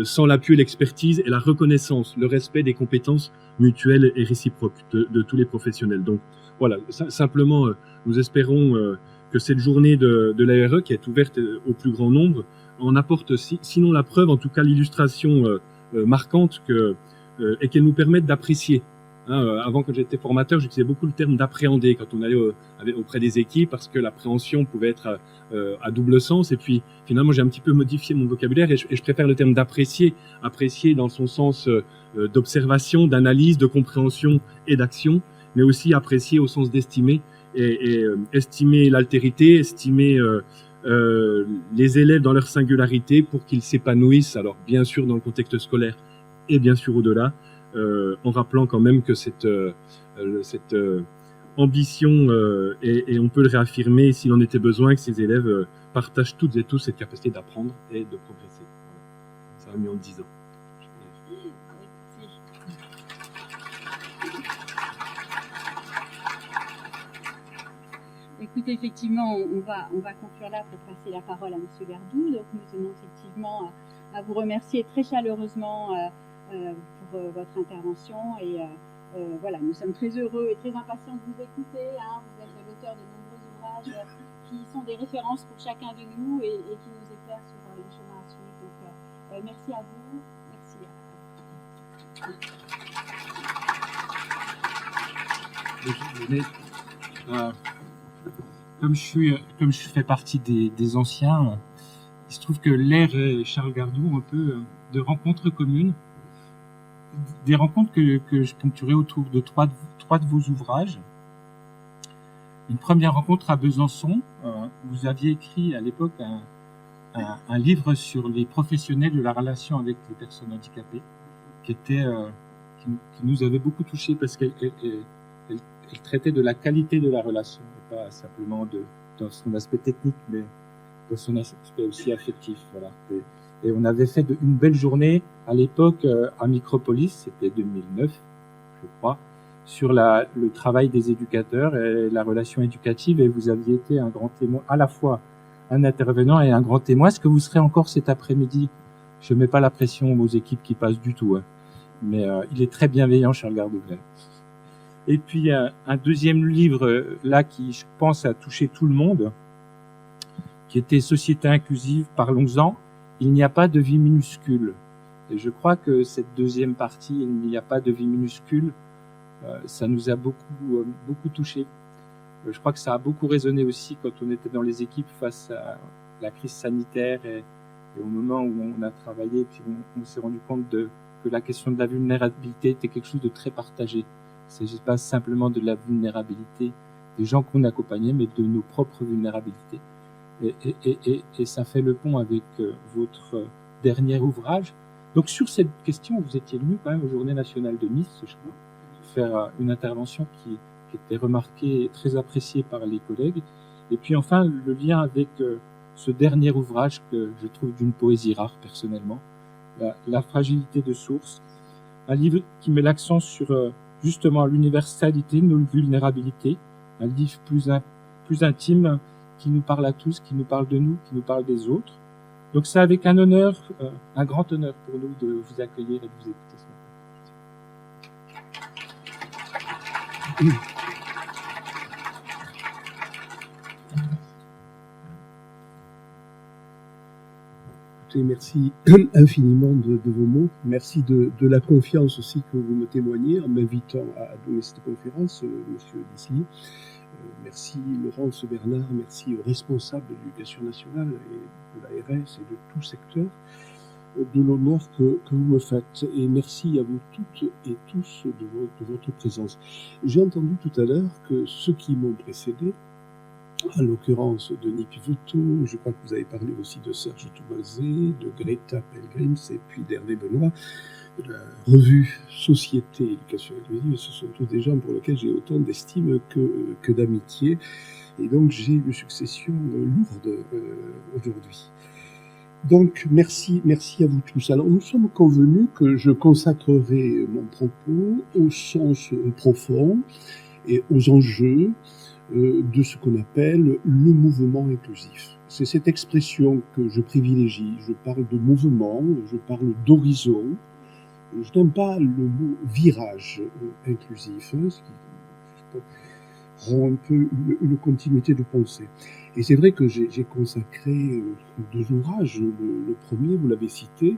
sans l'appui, l'expertise et la reconnaissance, le respect des compétences mutuelles et réciproques de tous les professionnels. Donc voilà, simplement, nous espérons que cette journée de l'ARE, qui est ouverte au plus grand nombre, en apporte sinon la preuve, en tout cas l'illustration marquante et qu'elle nous permette d'apprécier. Avant, quand j'étais formateur, j'utilisais beaucoup le terme d'appréhender quand on allait auprès des équipes, parce que l'appréhension pouvait être à double sens. Et puis, finalement, j'ai un petit peu modifié mon vocabulaire et je préfère le terme d'apprécier. Apprécier dans son sens d'observation, d'analyse, de compréhension et d'action, mais aussi apprécier au sens d'estimer et estimer l'altérité, estimer les élèves dans leur singularité pour qu'ils s'épanouissent, alors bien sûr dans le contexte scolaire et bien sûr au-delà, en rappelant quand même que cette ambition, et on peut le réaffirmer s'il en était besoin, que ces élèves partagent toutes et tous cette capacité d'apprendre et de progresser. Ça va mieux en 10 ans. Écoutez, effectivement, on va conclure là pour passer la parole à Monsieur Gardou. Donc, nous tenons effectivement à vous remercier très chaleureusement pour votre intervention. Et voilà, nous sommes très heureux et très impatients de vous écouter. Vous êtes l'auteur de nombreux ouvrages qui sont des références pour chacun de nous et qui nous éclairent sur les chemins à suivre. Donc, merci à vous. Merci. Comme je fais partie des anciens, il se trouve que l'AIR et Charles Gardou ont un peu de rencontres communes, des rencontres que je ponctuerai autour de trois de vos ouvrages. une première rencontre à Besançon. Vous aviez écrit à l'époque un livre sur les professionnels de la relation avec les personnes handicapées, qui nous avait beaucoup touchés parce qu'elle traitait de la qualité de la relation, et pas simplement dans son aspect technique, mais dans son aspect aussi affectif. Voilà. Et on avait fait une belle journée à l'époque à Micropolis, c'était 2009, je crois, sur le travail des éducateurs et la relation éducative, et vous aviez été un grand témoin, à la fois un intervenant et un grand témoin. Est-ce que vous serez encore cet après-midi? Je mets pas la pression aux équipes qui passent du tout, hein. Mais il est très bienveillant, Charles Gardouvel. Et puis un deuxième livre là qui, je pense, a touché tout le monde, qui était Société inclusive, parlons-en. Il n'y a pas de vie minuscule. Et je crois que cette deuxième partie, il n'y a pas de vie minuscule, ça nous a beaucoup touché. Je crois que ça a beaucoup résonné aussi quand on était dans les équipes face à la crise sanitaire et au moment où on a travaillé, puis on s'est rendu compte que la question de la vulnérabilité était quelque chose de très partagé. Il ne s'agit pas simplement de la vulnérabilité des gens qu'on accompagnait, mais de nos propres vulnérabilités. Et ça fait le pont avec votre dernier ouvrage. Donc sur cette question, vous étiez venu quand même aux Journées nationales de Nice, je crois, faire une intervention qui était remarquée et très appréciée par les collègues. Et puis enfin, le lien avec ce dernier ouvrage que je trouve d'une poésie rare personnellement, La fragilité de source, un livre qui met l'accent sur justement l'universalité, nos vulnérabilités, un livre plus intime, qui nous parle à tous, qui nous parle de nous, qui nous parle des autres. Donc c'est avec un honneur, un grand honneur pour nous de vous accueillir et de vous écouter ce matin. Merci infiniment de vos mots. Merci de la confiance aussi que vous me témoignez en m'invitant à donner cette conférence, Monsieur Disly. Merci Laurence Bernard, merci aux responsables de l'éducation nationale et de l'ARS et de tout secteur de l'honneur que vous me faites. Et merci à vous toutes et tous de votre présence. J'ai entendu tout à l'heure que ceux qui m'ont précédé, en l'occurrence Denis Piveteau, je crois que vous avez parlé aussi de Serge Toumazé, de Greta Pelgrims et puis d'Hervé Benoît, de la revue Société Éducation Inclusive. Ce sont tous des gens pour lesquels j'ai autant d'estime que d'amitié. Et donc j'ai une succession lourde aujourd'hui. Donc merci à vous tous. Alors nous sommes convenus que je consacrerai mon propos au sens profond et aux enjeux de ce qu'on appelle le mouvement inclusif. C'est cette expression que je privilégie. Je parle de mouvement, je parle d'horizon. Je n'aime pas le mot virage inclusif, ce qui rend un peu une continuité de pensée. Et c'est vrai que j'ai consacré 2 ouvrages. Le premier, vous l'avez cité,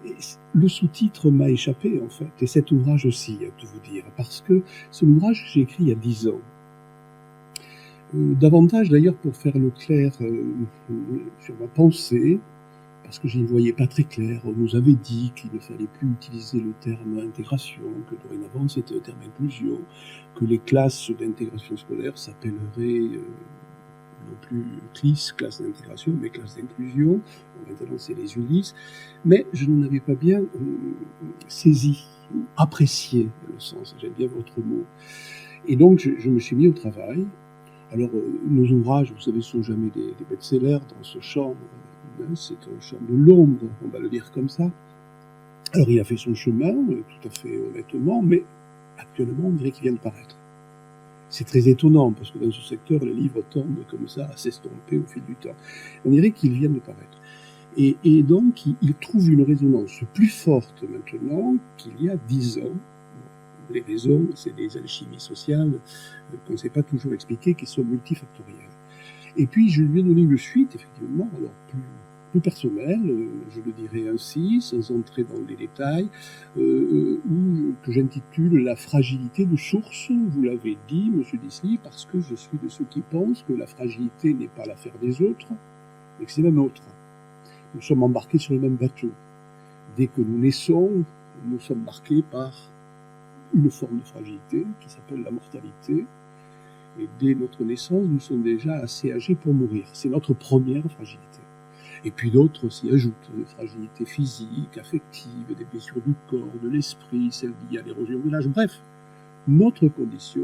et le sous-titre m'a échappé en fait, et cet ouvrage aussi, à tout vous dire, parce que c'est un ouvrage que j'ai écrit il y a 10 ans. Davantage d'ailleurs pour faire le clair sur ma pensée, parce que je n'y voyais pas très clair. On nous avait dit qu'il ne fallait plus utiliser le terme intégration, que dorénavant c'était un terme inclusion, que les classes d'intégration scolaire s'appelleraient non plus CLIS, classe d'intégration, mais classe d'inclusion. Maintenant c'est les ULIS. Mais je n'en avais pas bien saisi, apprécié le sens. J'aime bien votre mot. Et donc je me suis mis au travail. Alors, nos ouvrages, vous savez, ne sont jamais des best-sellers dans ce champ. C'est un champ de l'ombre, on va le dire comme ça. Alors, il a fait son chemin, tout à fait honnêtement, mais actuellement, on dirait qu'il vient de paraître. C'est très étonnant, parce que dans ce secteur, les livres tendent comme ça à s'estomper au fil du temps. On dirait qu'ils viennent de paraître. Et donc, il trouve une résonance plus forte maintenant qu'il y a 10 ans. Les raisons, c'est des alchimies sociales qu'on ne sait pas toujours expliquer, qui sont multifactorielles. Et puis, je lui ai donné une suite, effectivement, alors plus personnelle, je le dirais ainsi, sans entrer dans les détails, que j'intitule « La fragilité de source ». Vous l'avez dit, Monsieur Disly, parce que je suis de ceux qui pensent que la fragilité n'est pas l'affaire des autres, mais que c'est la nôtre. Nous sommes embarqués sur le même bateau. Dès que nous naissons, nous sommes marqués par une forme de fragilité qui s'appelle la mortalité. Et dès notre naissance, nous sommes déjà assez âgés pour mourir. C'est notre première fragilité. Et puis d'autres s'y ajoutent, des fragilités physiques, affectives, des blessures du corps, de l'esprit, celles liées à l'érosion de l'âge. Bref, notre condition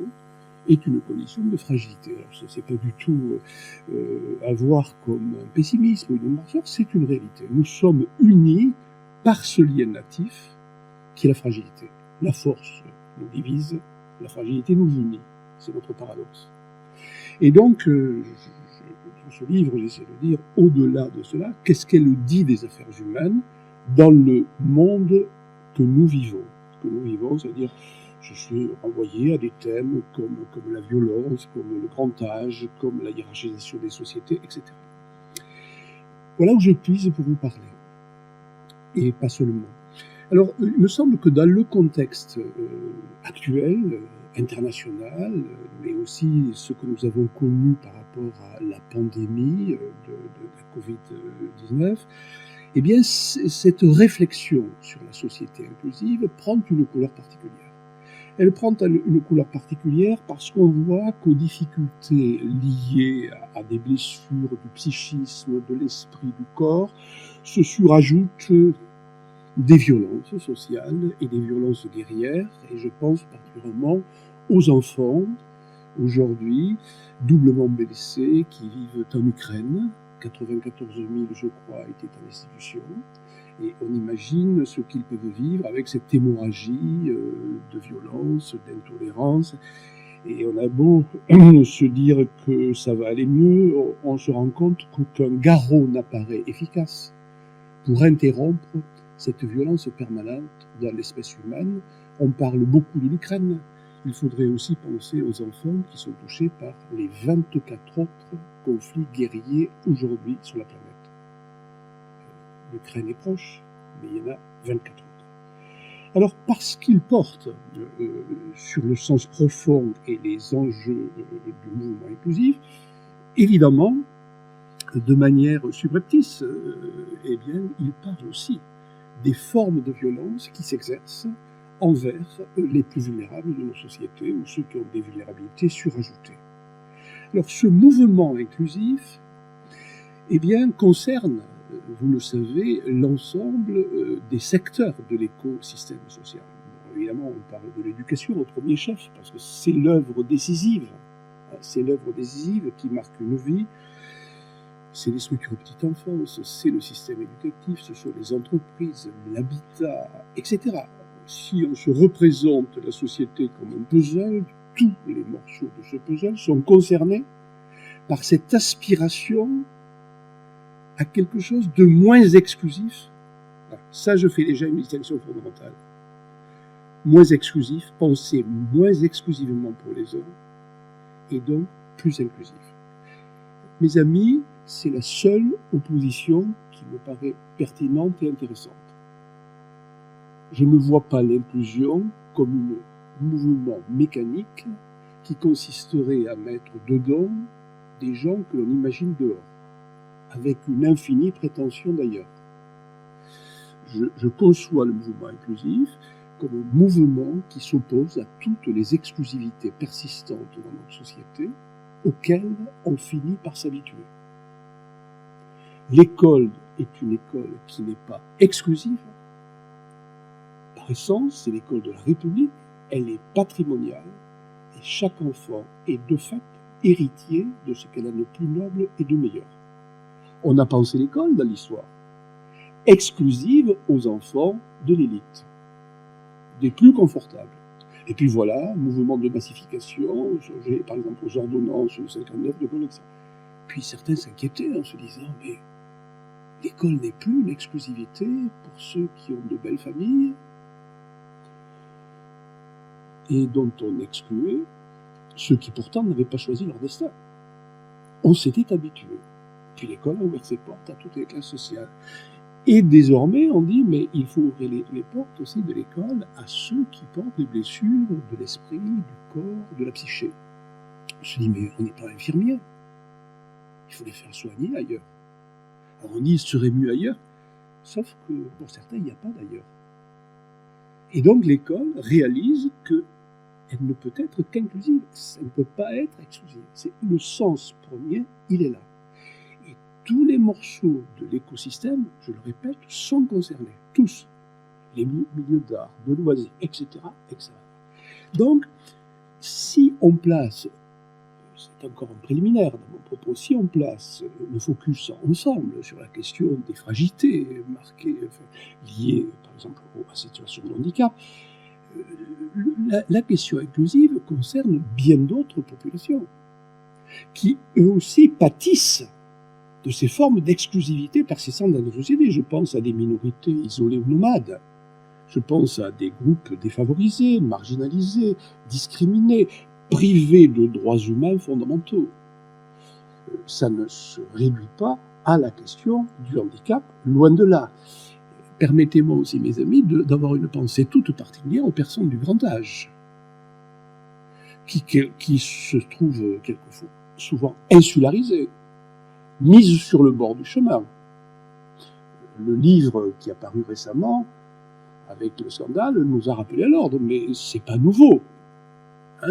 est une condition de fragilité. Alors, ce n'est pas du tout à voir comme un pessimisme ou une noirceur, c'est une réalité. Nous sommes unis par ce lien natif qui est la fragilité. La force nous divise, la fragilité nous unit. C'est notre paradoxe. Et donc, dans ce livre, j'essaie de dire, au-delà de cela, qu'est-ce qu'elle dit des affaires humaines dans le monde que nous vivons. Que nous vivons, c'est-à-dire, je suis renvoyé à des thèmes comme la violence, comme le grand âge, comme la hiérarchisation des sociétés, etc. Voilà où je puise pour vous parler. Et pas seulement. Alors, il me semble que dans le contexte actuel, international, mais aussi ce que nous avons connu par rapport à la pandémie de la Covid-19, eh bien, cette réflexion sur la société inclusive prend une couleur particulière. Elle prend une couleur particulière parce qu'on voit qu'aux difficultés liées à des blessures du psychisme, de l'esprit, du corps, se surajoutent des violences sociales et des violences guerrières, et je pense particulièrement aux enfants, aujourd'hui, doublement blessés, qui vivent en Ukraine. 94 000, je crois, étaient en institution, et on imagine ce qu'ils peuvent vivre avec cette hémorragie de violence, d'intolérance, et on a beau se dire que ça va aller mieux, on se rend compte qu'aucun garrot n'apparaît efficace pour interrompre cette violence permanente dans l'espèce humaine. On parle beaucoup de l'Ukraine. Il faudrait aussi penser aux enfants qui sont touchés par les 24 autres conflits guerriers aujourd'hui sur la planète. L'Ukraine est proche, mais il y en a 24 autres. Alors, parce qu'ils portent sur le sens profond et les enjeux du mouvement inclusif, évidemment, de manière subreptice, eh bien, ils parlent aussi des formes de violence qui s'exercent envers les plus vulnérables de nos sociétés ou ceux qui ont des vulnérabilités surajoutées. Alors ce mouvement inclusif, eh bien, concerne, vous le savez, l'ensemble des secteurs de l'écosystème social. Bon, évidemment, on parle de l'éducation au premier chef, parce que c'est l'œuvre décisive. C'est l'œuvre décisive qui marque une vie. C'est les structures de petite enfance, c'est le système éducatif, ce sont les entreprises, l'habitat, etc. Si on se représente la société comme un puzzle, tous les morceaux de ce puzzle sont concernés par cette aspiration à quelque chose de moins exclusif. Ça, je fais déjà une distinction fondamentale. Moins exclusif, penser moins exclusivement pour les hommes, et donc plus inclusif. Mes amis, c'est la seule opposition qui me paraît pertinente et intéressante. Je ne vois pas l'inclusion comme un mouvement mécanique qui consisterait à mettre dedans des gens que l'on imagine dehors, avec une infinie prétention d'ailleurs. Je conçois le mouvement inclusif comme un mouvement qui s'oppose à toutes les exclusivités persistantes dans notre société, auxquelles on finit par s'habituer. L'école est une école qui n'est pas exclusive. Par essence, c'est l'école de la République, elle est patrimoniale, et chaque enfant est de fait héritier de ce qu'elle a de plus noble et de meilleur. On a pensé l'école dans l'histoire exclusive aux enfants de l'élite, des plus confortables. Et puis voilà, mouvement de massification, par exemple aux ordonnances de 59 de Gaulle, etc. Puis certains s'inquiétaient en se disant, mais l'école n'est plus une exclusivité pour ceux qui ont de belles familles et dont on excluait ceux qui pourtant n'avaient pas choisi leur destin. On s'était habitué. Puis l'école a ouvert ses portes à toutes les classes sociales. Et désormais, on dit, mais il faut ouvrir les portes aussi de l'école à ceux qui portent des blessures de l'esprit, du corps, de la psyché. On se dit, mais on n'est pas infirmier. Il faut les faire soigner ailleurs. Alors on dit, il serait mieux ailleurs, sauf que pour certains, il n'y a pas d'ailleurs. Et donc l'école réalise que elle ne peut être qu'inclusive. Elle ne peut pas être exclusive. C'est le sens premier, il est là. Et tous les morceaux de l'écosystème, je le répète, sont concernés. Tous. Les milieux d'art, de loisirs, etc., etc. Donc, si on place, c'est encore un préliminaire dans mon propos, si on place le focus ensemble sur la question des fragilités marquées, liées par exemple à la situation de handicap, la question inclusive concerne bien d'autres populations qui eux aussi pâtissent de ces formes d'exclusivité persistantes dans nos sociétés. Je pense à des minorités isolées ou nomades. Je pense à des groupes défavorisés, marginalisés, discriminés, privés de droits humains fondamentaux. Ça ne se réduit pas à la question du handicap, loin de là. Permettez-moi aussi, mes amis, d'avoir une pensée toute particulière aux personnes du grand âge, qui se trouvent quelquefois souvent insularisées, mises sur le bord du chemin. Le livre qui a paru récemment, avec le scandale, nous a rappelé à l'ordre, mais c'est pas nouveau.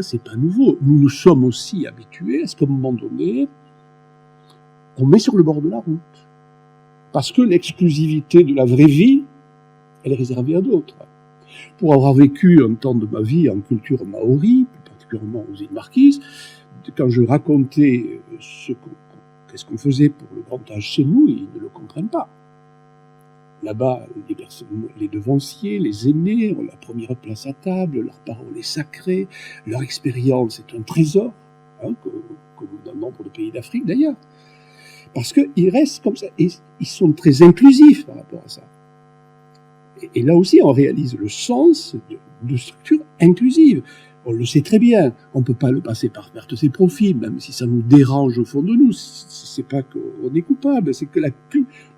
C'est pas nouveau. Nous nous sommes aussi habitués à ce qu'à un moment donné, on met sur le bord de la route. Parce que l'exclusivité de la vraie vie, elle est réservée à d'autres. Pour avoir vécu un temps de ma vie en culture maori, plus particulièrement aux îles Marquises, quand je racontais qu'est-ce qu'on faisait pour le grand âge chez nous, ils ne le comprennent pas. Là-bas, les devanciers, les aînés ont la première place à table, leur parole est sacrée, leur expérience est un trésor, comme dans nombre de pays d'Afrique d'ailleurs. Parce qu'ils restent comme ça, et ils sont très inclusifs par rapport à ça. Et là aussi, on réalise le sens de structures inclusives. On le sait très bien, on ne peut pas le passer par perte ses profits, même si ça nous dérange au fond de nous. C'est pas qu'on est coupable, c'est que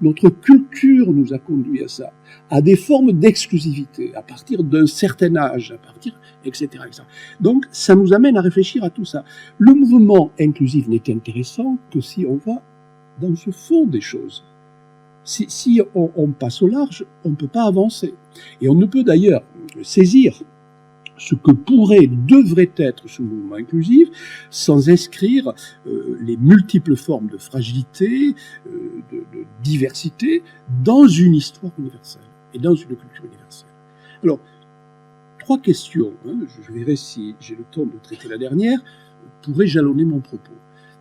notre culture nous a conduit à ça, à des formes d'exclusivité, à partir d'un certain âge, etc., etc. Donc, ça nous amène à réfléchir à tout ça. Le mouvement inclusif n'est intéressant que si on va dans ce fond des choses. Si on passe au large, on ne peut pas avancer. Et on ne peut d'ailleurs saisir ce que devrait être ce mouvement inclusif, sans inscrire les multiples formes de fragilité, de diversité, dans une histoire universelle et dans une culture universelle. Alors, 3 questions, je verrai si j'ai le temps de traiter la dernière, pourraient jalonner mon propos.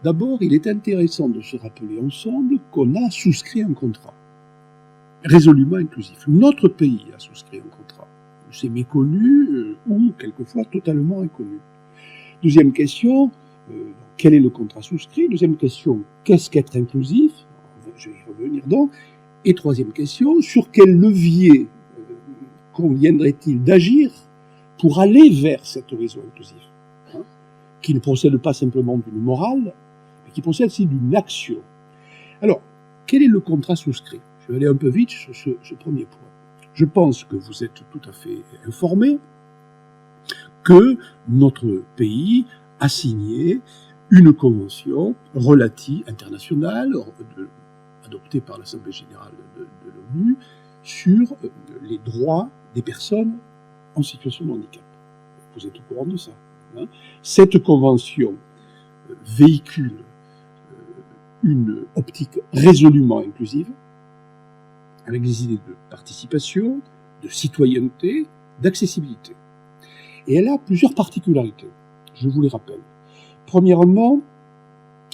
D'abord, il est intéressant de se rappeler ensemble qu'on a souscrit un contrat résolument inclusif. Notre pays a souscrit un contrat. C'est méconnu ou quelquefois totalement inconnu. Deuxième question, quel est le contrat souscrit? Deuxième question, qu'est-ce qu'être inclusif? Je vais y revenir donc. Et troisième question, sur quel levier conviendrait-il d'agir pour aller vers cet horizon inclusif, qui ne procède pas simplement d'une morale, mais qui procède aussi d'une action. Alors, quel est le contrat souscrit? Je vais aller un peu vite sur ce premier point. Je pense que vous êtes tout à fait informés que notre pays a signé une convention internationale, adoptée par l'Assemblée générale de l'ONU, sur les droits des personnes en situation de handicap. Vous êtes au courant de ça. Cette convention véhicule une optique résolument inclusive, avec des idées de participation, de citoyenneté, d'accessibilité. Et elle a plusieurs particularités, je vous les rappelle. Premièrement,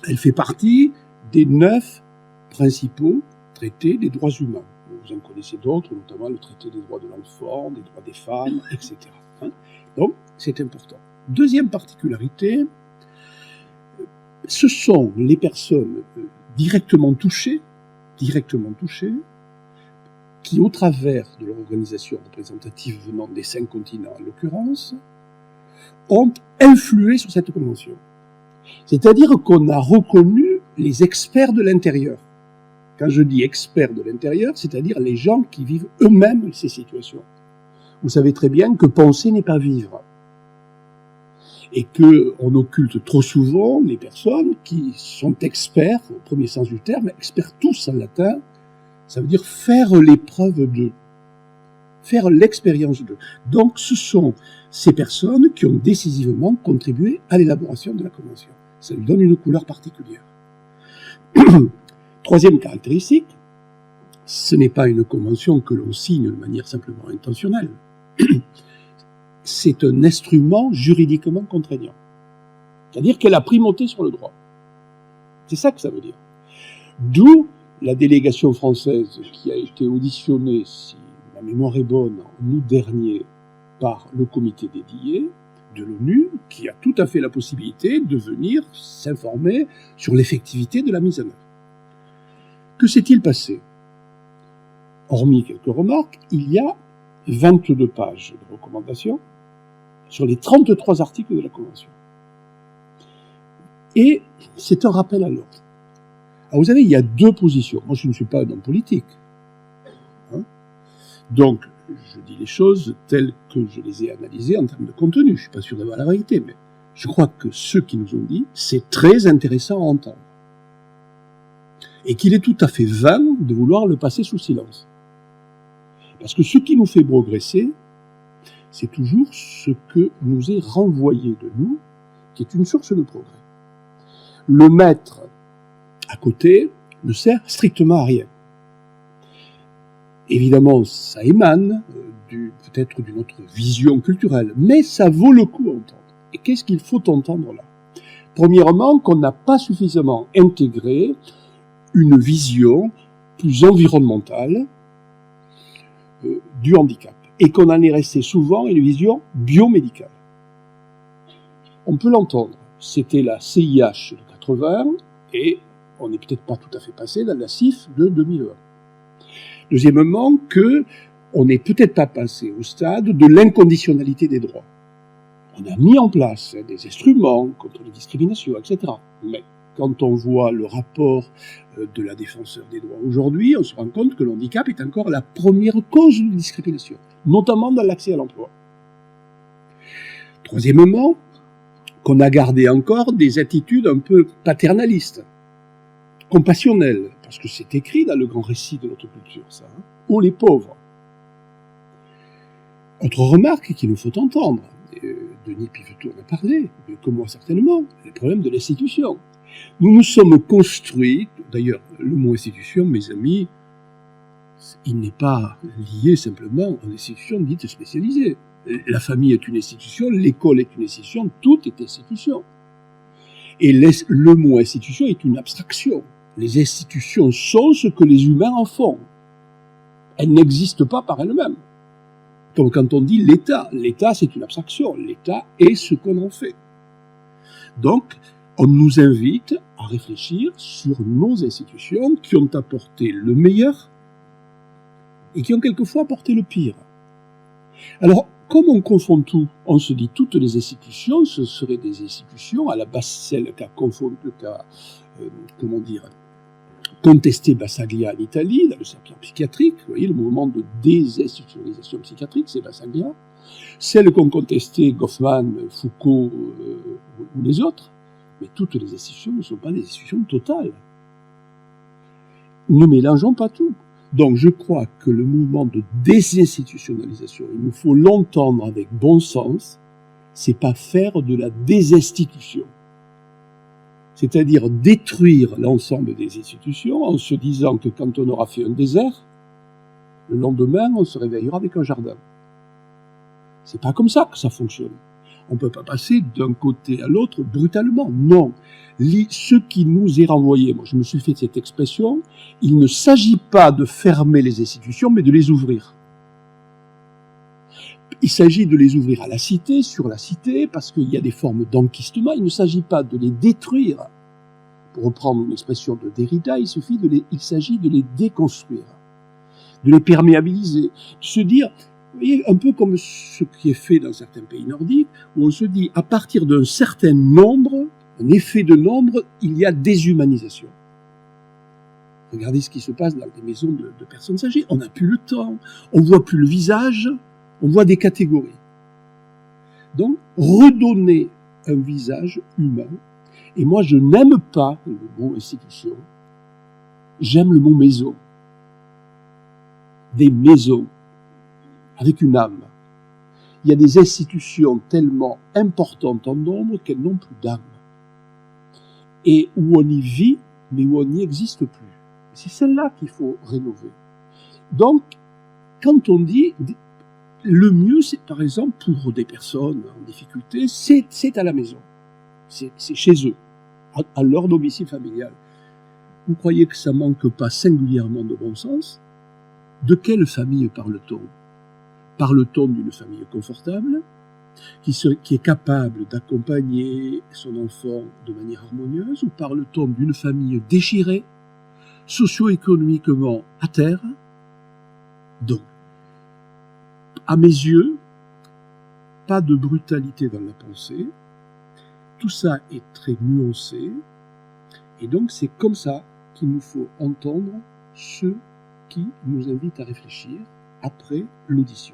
elle fait partie des 9 principaux traités des droits humains. Vous en connaissez d'autres, notamment le traité des droits de l'enfant, des droits des femmes, etc. Donc, c'est important. Deuxième particularité, ce sont les personnes directement touchées, qui, au travers de leur organisation représentative venant des 5 continents en l'occurrence, ont influé sur cette convention. C'est-à-dire qu'on a reconnu les experts de l'intérieur. Quand je dis experts de l'intérieur, c'est-à-dire les gens qui vivent eux-mêmes ces situations. Vous savez très bien que penser n'est pas vivre. Et qu'on occulte trop souvent les personnes qui sont experts, au premier sens du terme, experts tous en latin, ça veut dire faire l'épreuve de, faire l'expérience d'eux. Donc ce sont ces personnes qui ont décisivement contribué à l'élaboration de la Convention. Ça lui donne une couleur particulière. Troisième caractéristique, ce n'est pas une convention que l'on signe de manière simplement intentionnelle. C'est un instrument juridiquement contraignant. C'est-à-dire qu'elle a primauté sur le droit. C'est ça que ça veut dire. D'où la délégation française qui a été auditionnée, si ma mémoire est bonne, en août dernier par le comité dédié de l'ONU, qui a tout à fait la possibilité de venir s'informer sur l'effectivité de la mise en œuvre. Que s'est-il passé? Hormis quelques remarques, il y a 22 pages de recommandations sur les 33 articles de la Convention. Et c'est un rappel à l'ordre. Alors vous savez, il y a deux positions. Moi, je ne suis pas un homme politique. Donc, je dis les choses telles que je les ai analysées en termes de contenu. Je ne suis pas sûr d'avoir la vérité, mais je crois que ceux qui nous ont dit, c'est très intéressant à entendre. Et qu'il est tout à fait vain de vouloir le passer sous silence. Parce que ce qui nous fait progresser, c'est toujours ce que nous est renvoyé de nous, qui est une source de progrès. Le mettre à côté ne sert strictement à rien. Évidemment, ça émane peut-être d'une autre vision culturelle, mais ça vaut le coup à entendre. Et qu'est-ce qu'il faut entendre là? Premièrement, qu'on n'a pas suffisamment intégré une vision plus environnementale du handicap, et qu'on en est resté souvent à une vision biomédicale. On peut l'entendre. C'était la CIH de 80, et on n'est peut-être pas tout à fait passé dans la CIF de 2001. Deuxièmement, on n'est peut-être pas passé au stade de l'inconditionnalité des droits. On a mis en place des instruments contre les discriminations, etc. Mais quand on voit le rapport de la défenseur des droits aujourd'hui, on se rend compte que le handicap est encore la première cause de discrimination, notamment dans l'accès à l'emploi. Troisièmement, qu'on a gardé encore des attitudes un peu paternalistes, compassionnelles, parce que c'est écrit dans le grand récit de notre culture, ça. Oh les pauvres. Autre remarque qu'il nous faut entendre, Denis Piveteau en a parlé, mais comme moi certainement, le problème de l'institution. Nous nous sommes construits, d'ailleurs le mot institution, mes amis, il n'est pas lié simplement à une institution dite spécialisée. La famille est une institution, l'école est une institution, tout est institution. Et le mot institution est une abstraction. Les institutions sont ce que les humains en font. Elles n'existent pas par elles-mêmes. Comme quand on dit l'État. L'État, c'est une abstraction. L'État est ce qu'on en fait. Donc, on nous invite à réfléchir sur nos institutions qui ont apporté le meilleur et qui ont quelquefois apporté le pire. Alors, comme on confond tout, on se dit toutes les institutions, ce seraient des institutions, à la base celle contesté Bassaglia en Italie, dans le secteur psychiatrique, vous voyez, le mouvement de désinstitutionnalisation psychiatrique, c'est Bassaglia, celle qu'ont contesté Goffman, Foucault ou les autres, mais toutes les institutions ne sont pas des institutions totales. Ne mélangeons pas tout. Donc je crois que le mouvement de désinstitutionnalisation, il nous faut l'entendre avec bon sens, c'est pas faire de la désinstitution. C'est-à-dire détruire l'ensemble des institutions en se disant que quand on aura fait un désert, le lendemain, on se réveillera avec un jardin. C'est pas comme ça que ça fonctionne. On peut pas passer d'un côté à l'autre brutalement. Non. Ce qui nous est renvoyé, moi je me suis fait cette expression, il ne s'agit pas de fermer les institutions, mais de les ouvrir. Il s'agit de les ouvrir à la cité, sur la cité, parce qu'il y a des formes d'enquistement. Il ne s'agit pas de les détruire. Pour reprendre une expression de Derrida, il s'agit de les déconstruire, de les perméabiliser, de se dire, vous voyez, un peu comme ce qui est fait dans certains pays nordiques, où on se dit, à partir d'un certain nombre, un effet de nombre, il y a déshumanisation. Regardez ce qui se passe dans des maisons de personnes âgées. On n'a plus le temps, on voit plus le visage, on voit des catégories. Donc, redonner un visage humain. Et moi, je n'aime pas le mot institution. J'aime le mot maison. Des maisons. avec une âme. Il y a des institutions tellement importantes en nombre qu'elles n'ont plus d'âme. Et où on y vit, mais où on n'y existe plus. C'est celle-là qu'il faut rénover. Donc, quand on dit le mieux, c'est par exemple pour des personnes en difficulté, c'est à la maison. C'est chez eux, à leur domicile familial. Vous croyez que ça manque pas singulièrement de bon sens? De quelle famille parle-t-on? Parle-t-on d'une famille confortable, qui est capable d'accompagner son enfant de manière harmonieuse, ou parle-t-on d'une famille déchirée, socio-économiquement à terre? Donc, à mes yeux, pas de brutalité dans la pensée, tout ça est très nuancé, et donc c'est comme ça qu'il nous faut entendre ceux qui nous invitent à réfléchir après l'audition.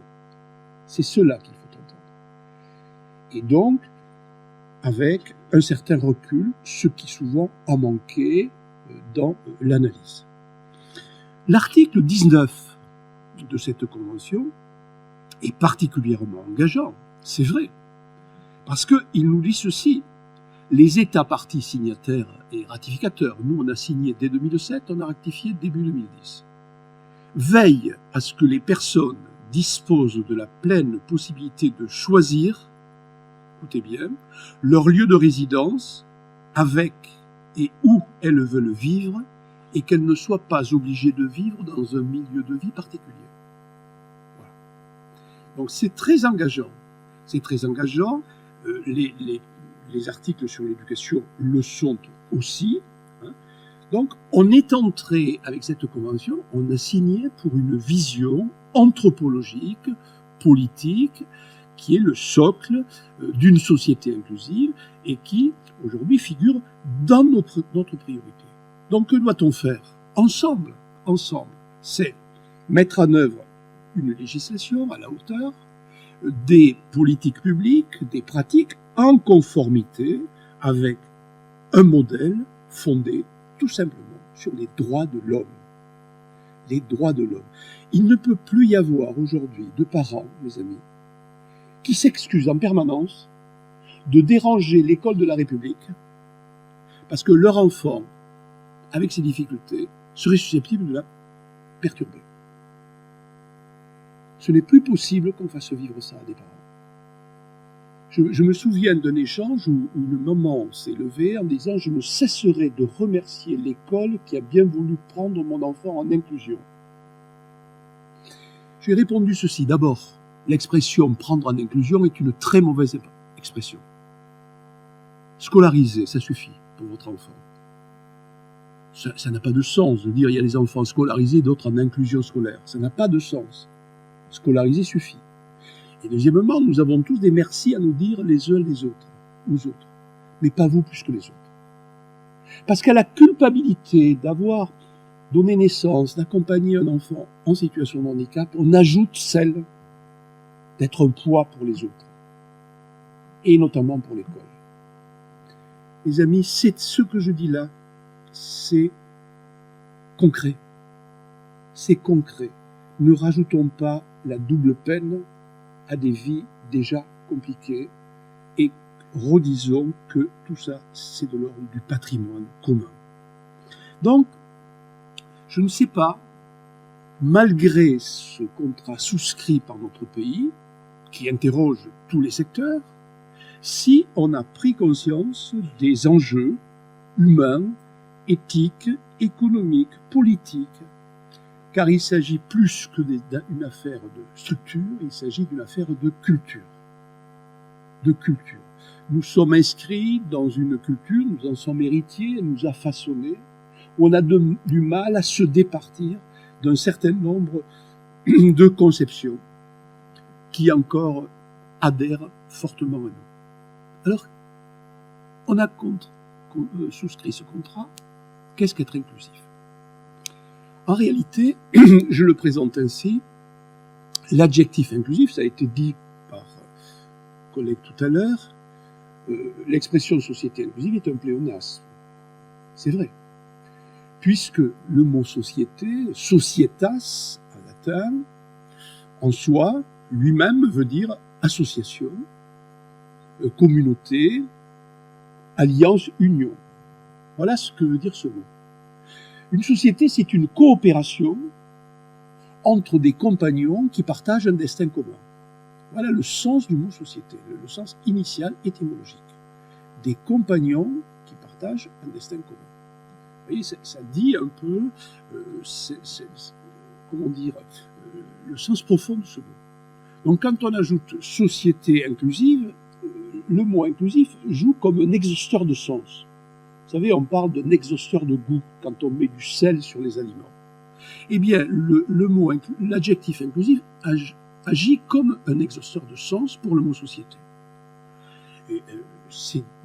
C'est cela qu'il faut entendre. Et donc, avec un certain recul, ce qui souvent a manqué dans l'analyse. L'article 19 de cette convention est particulièrement engageant, c'est vrai, parce qu'il nous dit ceci: les États parties signataires et ratificateurs, nous on a signé dès 2007, on a ratifié début 2010, veillent à ce que les personnes disposent de la pleine possibilité de choisir, écoutez bien, leur lieu de résidence avec et où elles veulent vivre, et qu'elles ne soient pas obligées de vivre dans un milieu de vie particulier. Voilà. Donc c'est très engageant. C'est très engageant. Les articles sur l'éducation le sont aussi. Donc, on est entré, avec cette convention, on a signé pour une vision anthropologique, politique, qui est le socle d'une société inclusive et qui, aujourd'hui, figure dans notre priorité. Donc, que doit-on faire? Ensemble, c'est mettre en œuvre une législation à la hauteur, des politiques publiques, des pratiques en conformité avec un modèle fondé tout simplement sur les droits de l'homme. Les droits de l'homme. Il ne peut plus y avoir aujourd'hui de parents, mes amis, qui s'excusent en permanence de déranger l'école de la République parce que leur enfant, avec ses difficultés, serait susceptible de la perturber. Ce n'est plus possible qu'on fasse vivre ça à des parents. Je me souviens d'un échange où une maman s'est levée en disant « Je ne cesserai de remercier l'école qui a bien voulu prendre mon enfant en inclusion ». Je lui ai répondu ceci. D'abord, l'expression « prendre en inclusion » est une très mauvaise expression. Scolariser, ça suffit pour votre enfant. Ça n'a pas de sens de dire il y a des enfants scolarisés et d'autres en inclusion scolaire. Ça n'a pas de sens. Scolariser suffit. Et deuxièmement, nous avons tous des merci à nous dire les uns les autres, aux autres, mais pas vous plus que les autres. Parce qu'à la culpabilité d'avoir donné naissance, d'accompagner un enfant en situation de handicap, on ajoute celle d'être un poids pour les autres, et notamment pour l'école. Les amis, c'est ce que je dis là, c'est concret. C'est concret. Ne rajoutons pas la double peine à des vies déjà compliquées et redisons que tout ça, c'est de l'ordre du patrimoine commun. Donc, je ne sais pas, malgré ce contrat souscrit par notre pays, qui interroge tous les secteurs, si on a pris conscience des enjeux humains, éthiques, économiques, politiques, car il s'agit plus que d'une affaire de structure, il s'agit d'une affaire de culture. De culture. Nous sommes inscrits dans une culture, nous en sommes héritiers, elle nous a façonnés, où on a du mal à se départir d'un certain nombre de conceptions qui encore adhèrent fortement à nous. Alors, on a souscrit ce contrat. Qu'est-ce qu'être inclusif ? En réalité, je le présente ainsi, l'adjectif inclusif, ça a été dit par un collègue tout à l'heure, l'expression société inclusive est un pléonasme. C'est vrai. Puisque le mot société, societas, en latin, en soi, lui-même veut dire association, communauté, alliance, union. Voilà ce que veut dire ce mot. Une société, c'est une coopération entre des compagnons qui partagent un destin commun. Voilà le sens du mot société, le sens initial étymologique. Des compagnons qui partagent un destin commun. Vous voyez, ça dit un peu, comment dire, le sens profond de ce mot. Donc quand on ajoute société inclusive, le mot inclusif joue comme un exhausteur de sens. Vous savez, on parle d'un exhausteur de goût quand on met du sel sur les aliments. Eh bien, l'adjectif inclusif agit comme un exhausteur de sens pour le mot société. Et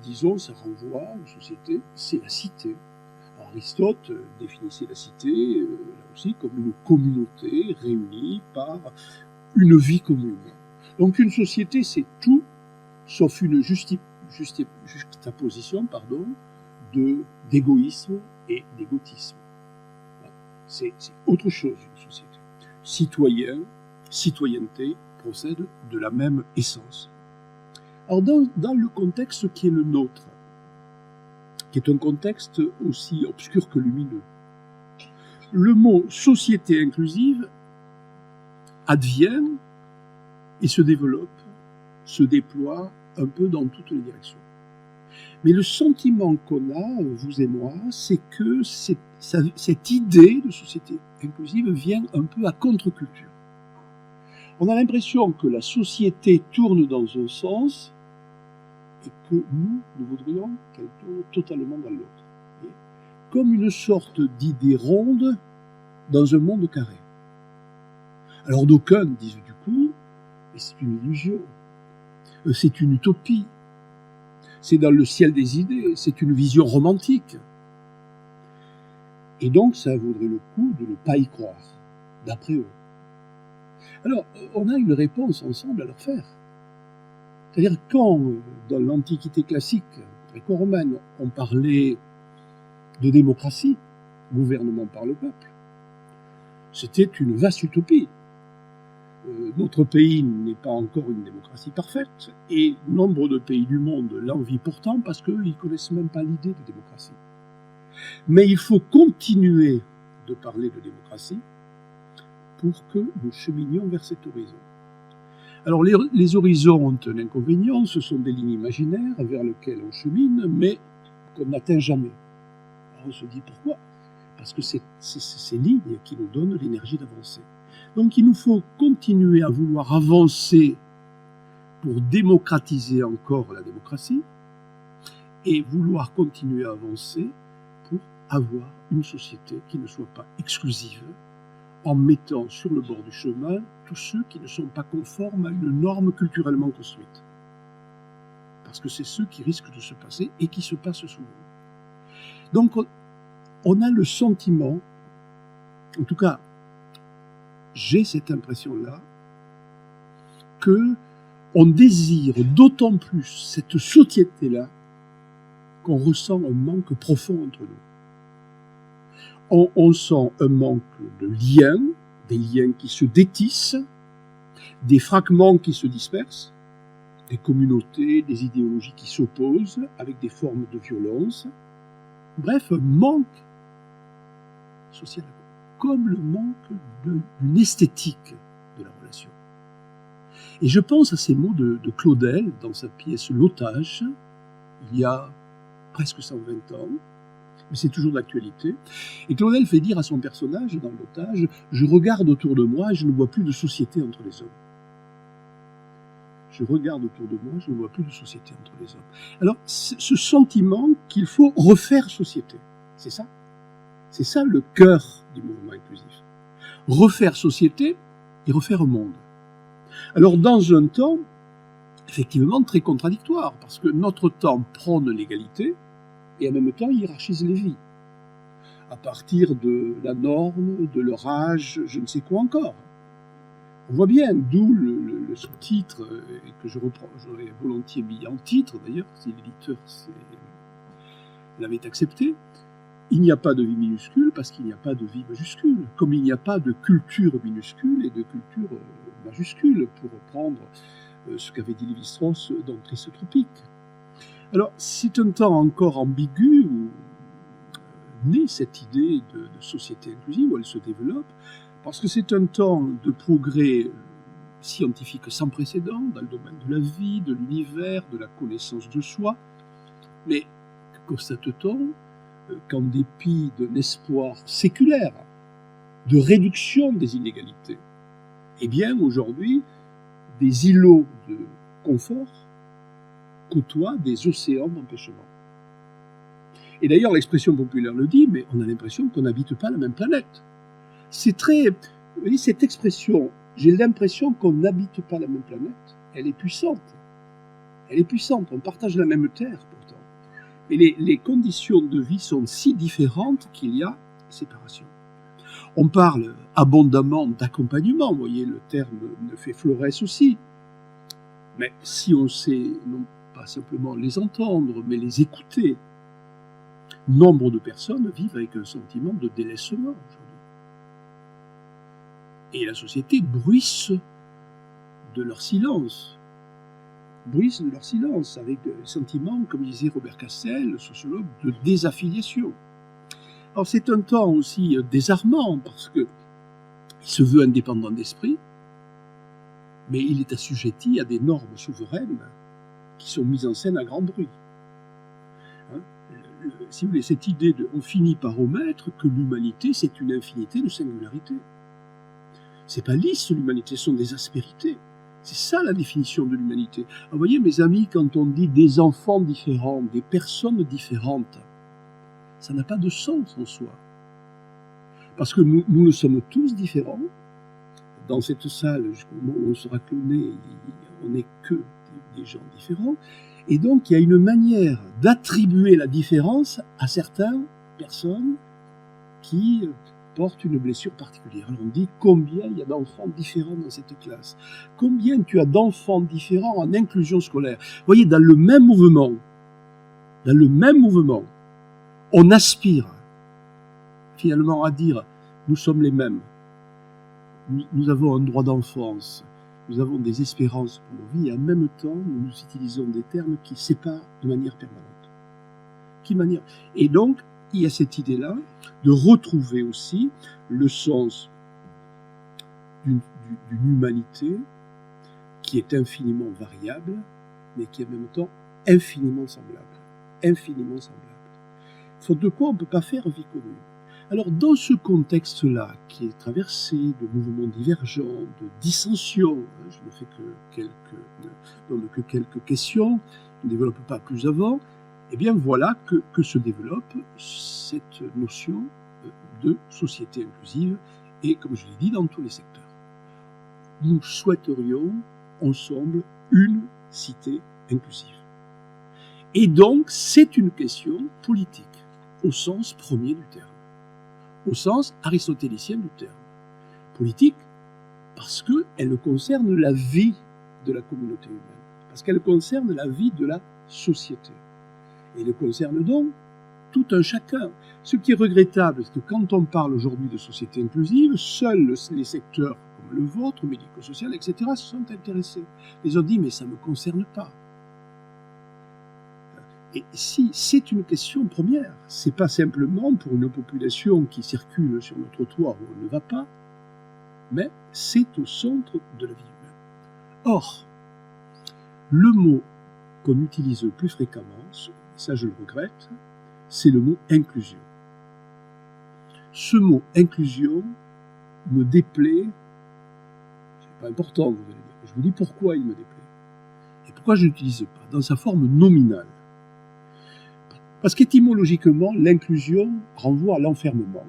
disons, ça renvoie à une société, c'est la cité. Alors, Aristote définissait la cité, là aussi, comme une communauté réunie par une vie commune. Donc une société, c'est tout, sauf une juxtaposition, d'égoïsme et d'égotisme. C'est autre chose, une société. Citoyen, citoyenneté procèdent de la même essence. Alors dans le contexte qui est le nôtre, qui est un contexte aussi obscur que lumineux, le mot société inclusive advient et se développe, se déploie un peu dans toutes les directions. Mais le sentiment qu'on a, vous et moi, c'est que cette idée de société inclusive vient un peu à contre-culture. On a l'impression que la société tourne dans un sens et que nous voudrions qu'elle tourne totalement dans l'autre. Comme une sorte d'idée ronde dans un monde carré. Alors d'aucuns disent du coup, mais c'est une illusion, c'est une utopie, c'est dans le ciel des idées, c'est une vision romantique. Et donc ça vaudrait le coup de ne pas y croire, d'après eux. Alors, on a une réponse ensemble à leur faire. C'est-à-dire quand, dans l'Antiquité classique, gréco-romaine, on parlait de démocratie, gouvernement par le peuple, c'était une vaste utopie. Notre pays n'est pas encore une démocratie parfaite, et nombre de pays du monde l'envient pourtant parce qu'ils ne connaissent même pas l'idée de démocratie. Mais il faut continuer de parler de démocratie pour que nous cheminions vers cet horizon. Alors les horizons ont un inconvénient, ce sont des lignes imaginaires vers lesquelles on chemine, mais qu'on n'atteint jamais. Alors on se dit pourquoi ? Parce que c'est ces lignes qui nous donnent l'énergie d'avancer. Donc il nous faut continuer à vouloir avancer pour démocratiser encore la démocratie et vouloir continuer à avancer pour avoir une société qui ne soit pas exclusive en mettant sur le bord du chemin tous ceux qui ne sont pas conformes à une norme culturellement construite. Parce que c'est ceux qui risquent de se passer et qui se passent souvent. Donc on a le sentiment, en tout cas j'ai cette impression-là, que on désire d'autant plus cette société-là qu'on ressent un manque profond entre nous. On sent un manque de liens, des liens qui se détissent, des fragments qui se dispersent, des communautés, des idéologies qui s'opposent avec des formes de violence. Bref, un manque social, comme le manque d'une esthétique de la relation. Et je pense à ces mots de Claudel dans sa pièce L'Otage, il y a presque 120 ans, mais c'est toujours d'actualité. Et Claudel fait dire à son personnage dans L'Otage, « Je regarde autour de moi et je ne vois plus de société entre les hommes. » Je regarde autour de moi, je ne vois plus de société entre les hommes. Alors, ce sentiment qu'il faut refaire société, c'est ça. C'est ça le cœur du mouvement inclusif. Refaire société et refaire monde. Alors, dans un temps, effectivement, très contradictoire, parce que notre temps prône l'égalité, et en même temps hiérarchise les vies, à partir de la norme, de leur âge, je ne sais quoi encore. On voit bien, d'où le sous-titre, que j'aurais volontiers mis en titre d'ailleurs, si l'éditeur l'avait accepté. Il n'y a pas de vie minuscule parce qu'il n'y a pas de vie majuscule, comme il n'y a pas de culture minuscule et de culture majuscule, pour reprendre ce qu'avait dit Lévi-Strauss dans Tristotropique. Alors, c'est un temps encore ambigu où naît cette idée de société inclusive, où elle se développe, parce que c'est un temps de progrès scientifique sans précédent dans le domaine de la vie, de l'univers, de la connaissance de soi. Mais constate-t-on qu'en dépit d'un espoir séculaire de réduction des inégalités, eh bien aujourd'hui, des îlots de confort côtoient des océans d'empêchement. Et d'ailleurs, l'expression populaire le dit, mais on a l'impression qu'on n'habite pas la même planète. C'est très... Vous voyez, cette expression, j'ai l'impression qu'on n'habite pas la même planète, elle est puissante. Elle est puissante, on partage la même terre pourtant. Et les conditions de vie sont si différentes qu'il y a séparation. On parle abondamment d'accompagnement, vous voyez, le terme ne fait florès aussi. Mais si on sait non pas simplement les entendre, mais les écouter, nombre de personnes vivent avec un sentiment de délaissement aujourd'hui. Et la société bruisse de leur silence. Bruisse de leur silence, avec des sentiments, comme disait Robert Castel, le sociologue, de désaffiliation. Alors c'est un temps aussi désarmant, parce qu'il se veut indépendant d'esprit, mais il est assujetti à des normes souveraines qui sont mises en scène à grand bruit. Si vous voulez, cette idée de on finit par omettre que l'humanité, c'est une infinité de singularités. C'est pas lisse l'humanité, ce sont des aspérités. C'est ça la définition de l'humanité. Alors, vous voyez, mes amis, quand on dit des enfants différents, des personnes différentes, ça n'a pas de sens en soi. Parce que nous le sommes tous différents. Dans cette salle, jusqu'au moment où on sera cloné, on n'est que des gens différents. Et donc, il y a une manière d'attribuer la différence à certaines personnes qui portent une blessure particulière. Alors on dit combien il y a d'enfants différents dans cette classe. Combien tu as d'enfants différents en inclusion scolaire. Vous voyez, dans le même mouvement, on aspire finalement à dire nous sommes les mêmes. Nous avons un droit d'enfance. Nous avons des espérances pour nos vies et en même temps, nous utilisons des termes qui séparent de manière permanente. Et donc, il y a cette idée-là de retrouver aussi le sens d'une humanité qui est infiniment variable, mais qui est en même temps infiniment semblable. Faute de quoi on ne peut pas faire vie commune. Alors, dans ce contexte-là, qui est traversé de mouvements divergents, de dissensions, je ne fais que quelques questions, je ne développe pas plus avant, eh bien voilà que se développe cette notion de société inclusive, et comme je l'ai dit, dans tous les secteurs. Nous souhaiterions ensemble une cité inclusive. Et donc, c'est une question politique, au sens premier du terme. Au sens aristotélicien du terme. Politique, parce qu'elle concerne la vie de la communauté humaine, parce qu'elle concerne la vie de la société. Et elle concerne donc tout un chacun. Ce qui est regrettable, c'est que quand on parle aujourd'hui de société inclusive, seuls les secteurs comme le vôtre, médico-social, etc., se sont intéressés. Les autres disent, mais ça ne me concerne pas. Et si c'est une question première, c'est pas simplement pour une population qui circule sur le trottoir où on ne va pas, mais c'est au centre de la vie humaine. Or, le mot qu'on utilise le plus fréquemment, ça je le regrette, c'est le mot inclusion. Ce mot inclusion me déplaît, c'est pas important, vous allez dire, je vous dis pourquoi il me déplaît. Et pourquoi je ne l'utilise pas, dans sa forme nominale. Parce qu'étymologiquement, l'inclusion renvoie à l'enfermement,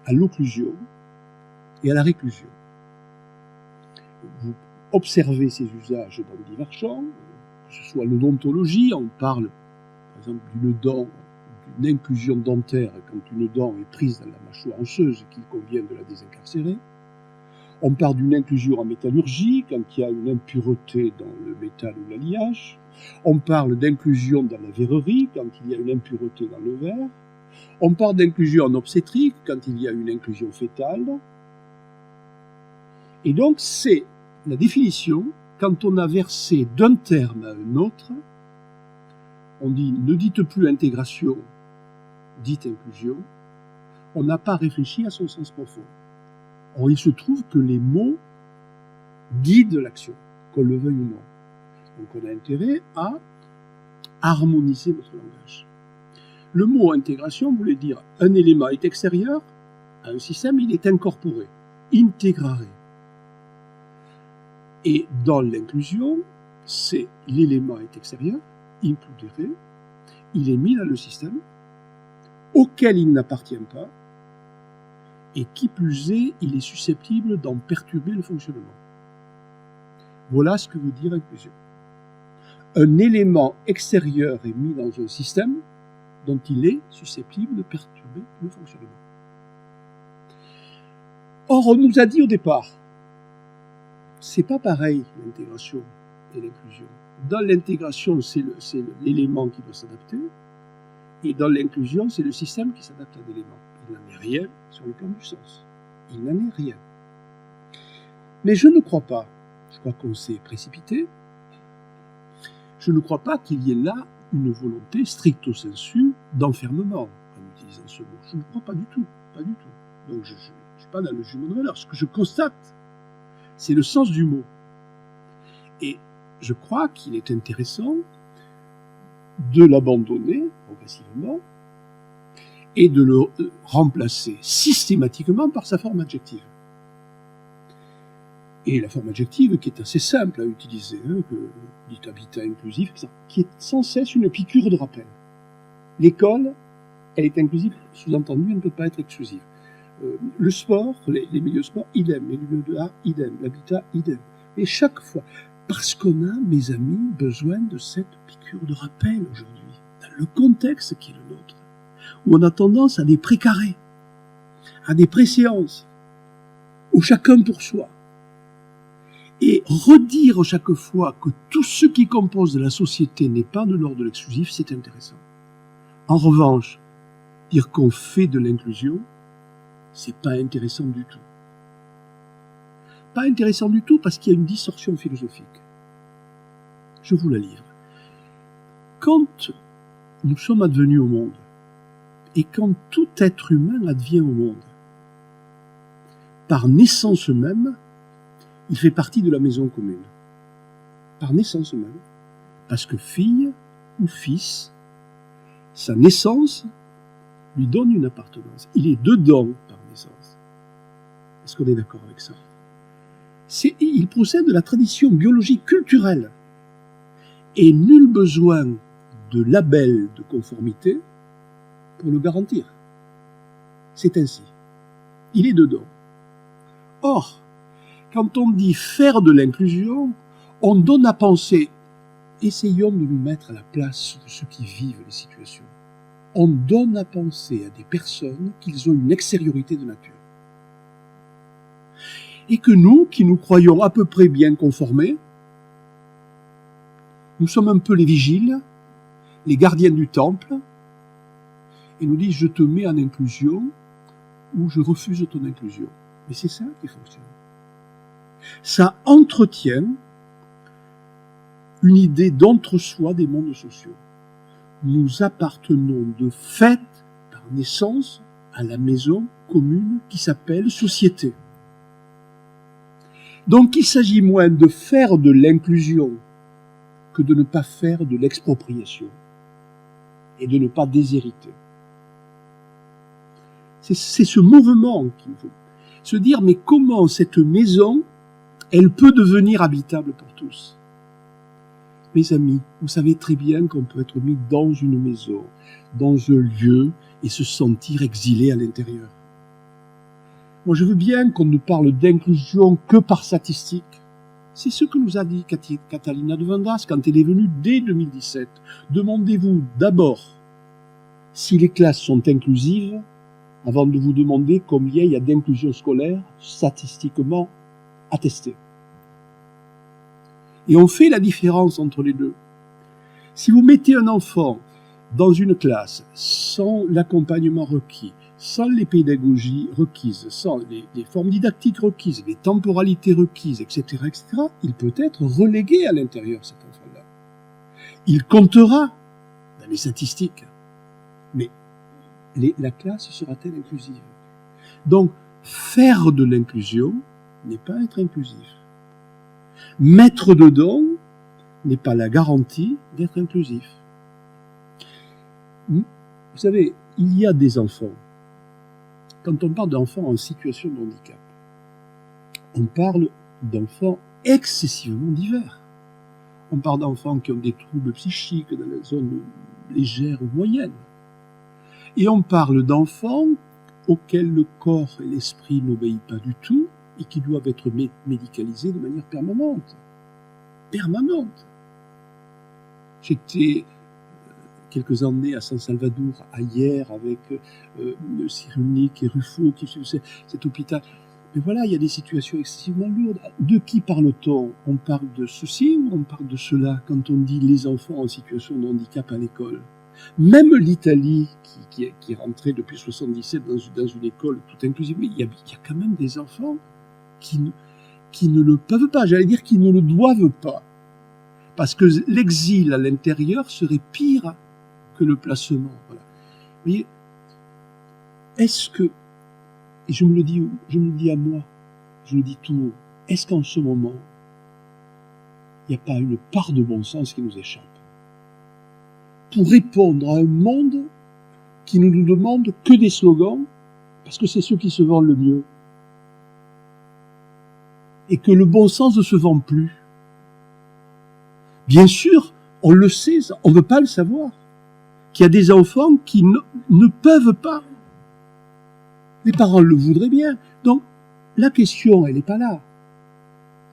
à l'occlusion et à la réclusion. Vous observez ces usages dans divers champs, que ce soit l'odontologie, on parle par exemple d'une inclusion dentaire quand une dent est prise dans la mâchoire osseuse qu'il convient de la désincarcérer. On parle d'une inclusion en métallurgie quand il y a une impureté dans le métal ou l'alliage. On parle d'inclusion dans la verrerie quand il y a une impureté dans le verre. On parle d'inclusion en obstétrique quand il y a une inclusion fétale. Et donc, c'est la définition, quand on a versé d'un terme à un autre, on dit ne dites plus intégration, dites inclusion, on n'a pas réfléchi à son sens profond. Or, il se trouve que les mots guident l'action, qu'on le veuille ou non. Donc, on a intérêt à harmoniser notre langage. Le mot intégration voulait dire un élément est extérieur à un système, il est incorporé, intégré. Et dans l'inclusion, c'est l'élément est extérieur, includere, il est mis dans le système, auquel il n'appartient pas, et qui plus est, il est susceptible d'en perturber le fonctionnement. Voilà ce que veut dire inclusion. Un élément extérieur est mis dans un système dont il est susceptible de perturber le fonctionnement. Or, on nous a dit au départ, c'est pas pareil l'intégration et l'inclusion. Dans l'intégration, c'est l'élément qui doit s'adapter, et dans l'inclusion, c'est le système qui s'adapte à l'élément. Il n'en est rien sur le plan du sens. Il n'en est rien. Mais je ne crois pas, je crois qu'on s'est précipité, je ne crois pas qu'il y ait là une volonté stricto sensu d'enfermement en utilisant ce mot. Je ne crois pas du tout, pas du tout. Donc je ne suis pas dans le jugement de valeur. Ce que je constate, c'est le sens du mot. Et je crois qu'il est intéressant de l'abandonner progressivement et de le remplacer systématiquement par sa forme adjective. Et la forme adjective qui est assez simple à utiliser, que dit habitat inclusif, qui est sans cesse une piqûre de rappel. L'école, elle est inclusive, sous-entendu, elle ne peut pas être exclusive. Le sport, les milieux de sport, idem. Les milieux de art, idem. L'habitat, idem. Et chaque fois, parce qu'on a, mes amis, besoin de cette piqûre de rappel aujourd'hui, dans le contexte qui est le nôtre, où on a tendance à des précarés, à des préséances, où chacun pour soi. Et redire chaque fois que tout ce qui compose la société n'est pas de l'ordre de l'exclusif, c'est intéressant. En revanche, dire qu'on fait de l'inclusion, c'est pas intéressant du tout. Pas intéressant du tout parce qu'il y a une distorsion philosophique. Je vous la livre. Quand nous sommes advenus au monde, et quand tout être humain advient au monde, par naissance même, il fait partie de la maison commune. Par naissance même. Parce que fille ou fils, sa naissance lui donne une appartenance. Il est dedans par naissance. Est-ce qu'on est d'accord avec ça? Il procède de la tradition biologique culturelle. Et nul besoin de label de conformité pour le garantir. C'est ainsi. Il est dedans. Or, quand on dit faire de l'inclusion, on donne à penser, essayons de nous mettre à la place de ceux qui vivent les situations. On donne à penser à des personnes qu'ils ont une extériorité de nature. Et que nous, qui nous croyons à peu près bien conformés, nous sommes un peu les vigiles, les gardiens du temple, et nous disent je te mets en inclusion ou je refuse ton inclusion. Mais c'est ça qui fonctionne. Ça entretient une idée d'entre-soi des mondes sociaux. Nous appartenons de fait, par naissance, à la maison commune qui s'appelle société. Donc il s'agit moins de faire de l'inclusion que de ne pas faire de l'expropriation et de ne pas déshériter. C'est ce mouvement qu'il faut se dire, mais comment cette maison, elle peut devenir habitable pour tous. Mes amis, vous savez très bien qu'on peut être mis dans une maison, dans un lieu, et se sentir exilé à l'intérieur. Moi, je veux bien qu'on ne parle d'inclusion que par statistique. C'est ce que nous a dit Catalina de Vendas quand elle est venue dès 2017. Demandez-vous d'abord si les classes sont inclusives, avant de vous demander combien il y a d'inclusion scolaire statistiquement attestée. Et on fait la différence entre les deux. Si vous mettez un enfant dans une classe sans l'accompagnement requis, sans les pédagogies requises, sans les formes didactiques requises, les temporalités requises, etc., il peut être relégué à l'intérieur, cet enfant-là. Il comptera dans les statistiques, mais la classe sera-t-elle inclusive? Donc, faire de l'inclusion n'est pas être inclusif. Mettre dedans n'est pas la garantie d'être inclusif. Vous savez, il y a des enfants. Quand on parle d'enfants en situation de handicap, on parle d'enfants excessivement divers. On parle d'enfants qui ont des troubles psychiques dans la zone légère ou moyenne. Et on parle d'enfants auxquels le corps et l'esprit n'obéissent pas du tout et qui doivent être médicalisés de manière permanente. Permanente. J'étais quelques années à San Salvador, hier, avec Cyrulnik et Ruffo qui suivent cet hôpital. Mais voilà, il y a des situations excessivement lourdes. De qui parle-t-on? On parle de ceci ou on parle de cela quand on dit les enfants en situation de handicap à l'école? Même l'Italie, qui est rentrée depuis 1977 dans une école toute inclusive, mais il y a quand même des enfants qui ne le peuvent pas, j'allais dire qui ne le doivent pas. Parce que l'exil à l'intérieur serait pire que le placement. Voilà. Vous voyez, est-ce que, et je me le dis à moi, je le dis tout haut, est-ce qu'en ce moment, il n'y a pas une part de bon sens qui nous échappe? Pour répondre à un monde qui ne nous demande que des slogans, parce que c'est ceux qui se vendent le mieux. Et que le bon sens ne se vend plus. Bien sûr, on le sait, on ne veut pas le savoir, qu'il y a des enfants qui ne peuvent pas. Les parents le voudraient bien. Donc, la question, elle n'est pas là.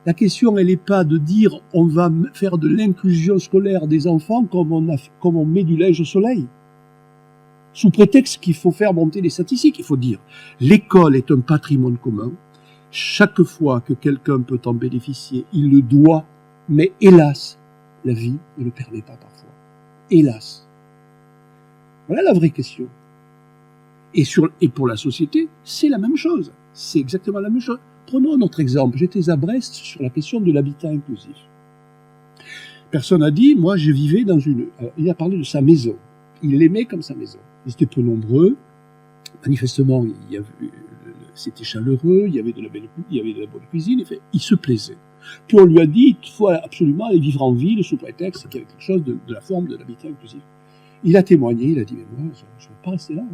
La question, elle n'est pas de dire on va faire de l'inclusion scolaire des enfants comme on met du linge au soleil. Sous prétexte qu'il faut faire monter les statistiques, il faut dire l'école est un patrimoine commun. Chaque fois que quelqu'un peut en bénéficier, il le doit, mais hélas, la vie ne le permet pas parfois. Hélas. Voilà la vraie question. Et pour la société, c'est la même chose. C'est exactement la même chose. Prenons notre exemple. J'étais à Brest sur la question de l'habitat inclusif. Personne n'a dit, moi je vivais dans une... il a parlé de sa maison. Il l'aimait comme sa maison. Ils étaient peu nombreux. Manifestement, c'était chaleureux, il y avait de la bonne cuisine. Il se plaisait. Puis on lui a dit, il faut absolument aller vivre en ville sous prétexte qu'il y avait quelque chose de la forme de l'habitat inclusif. Il a témoigné, il a dit, mais moi, je ne veux pas rester là.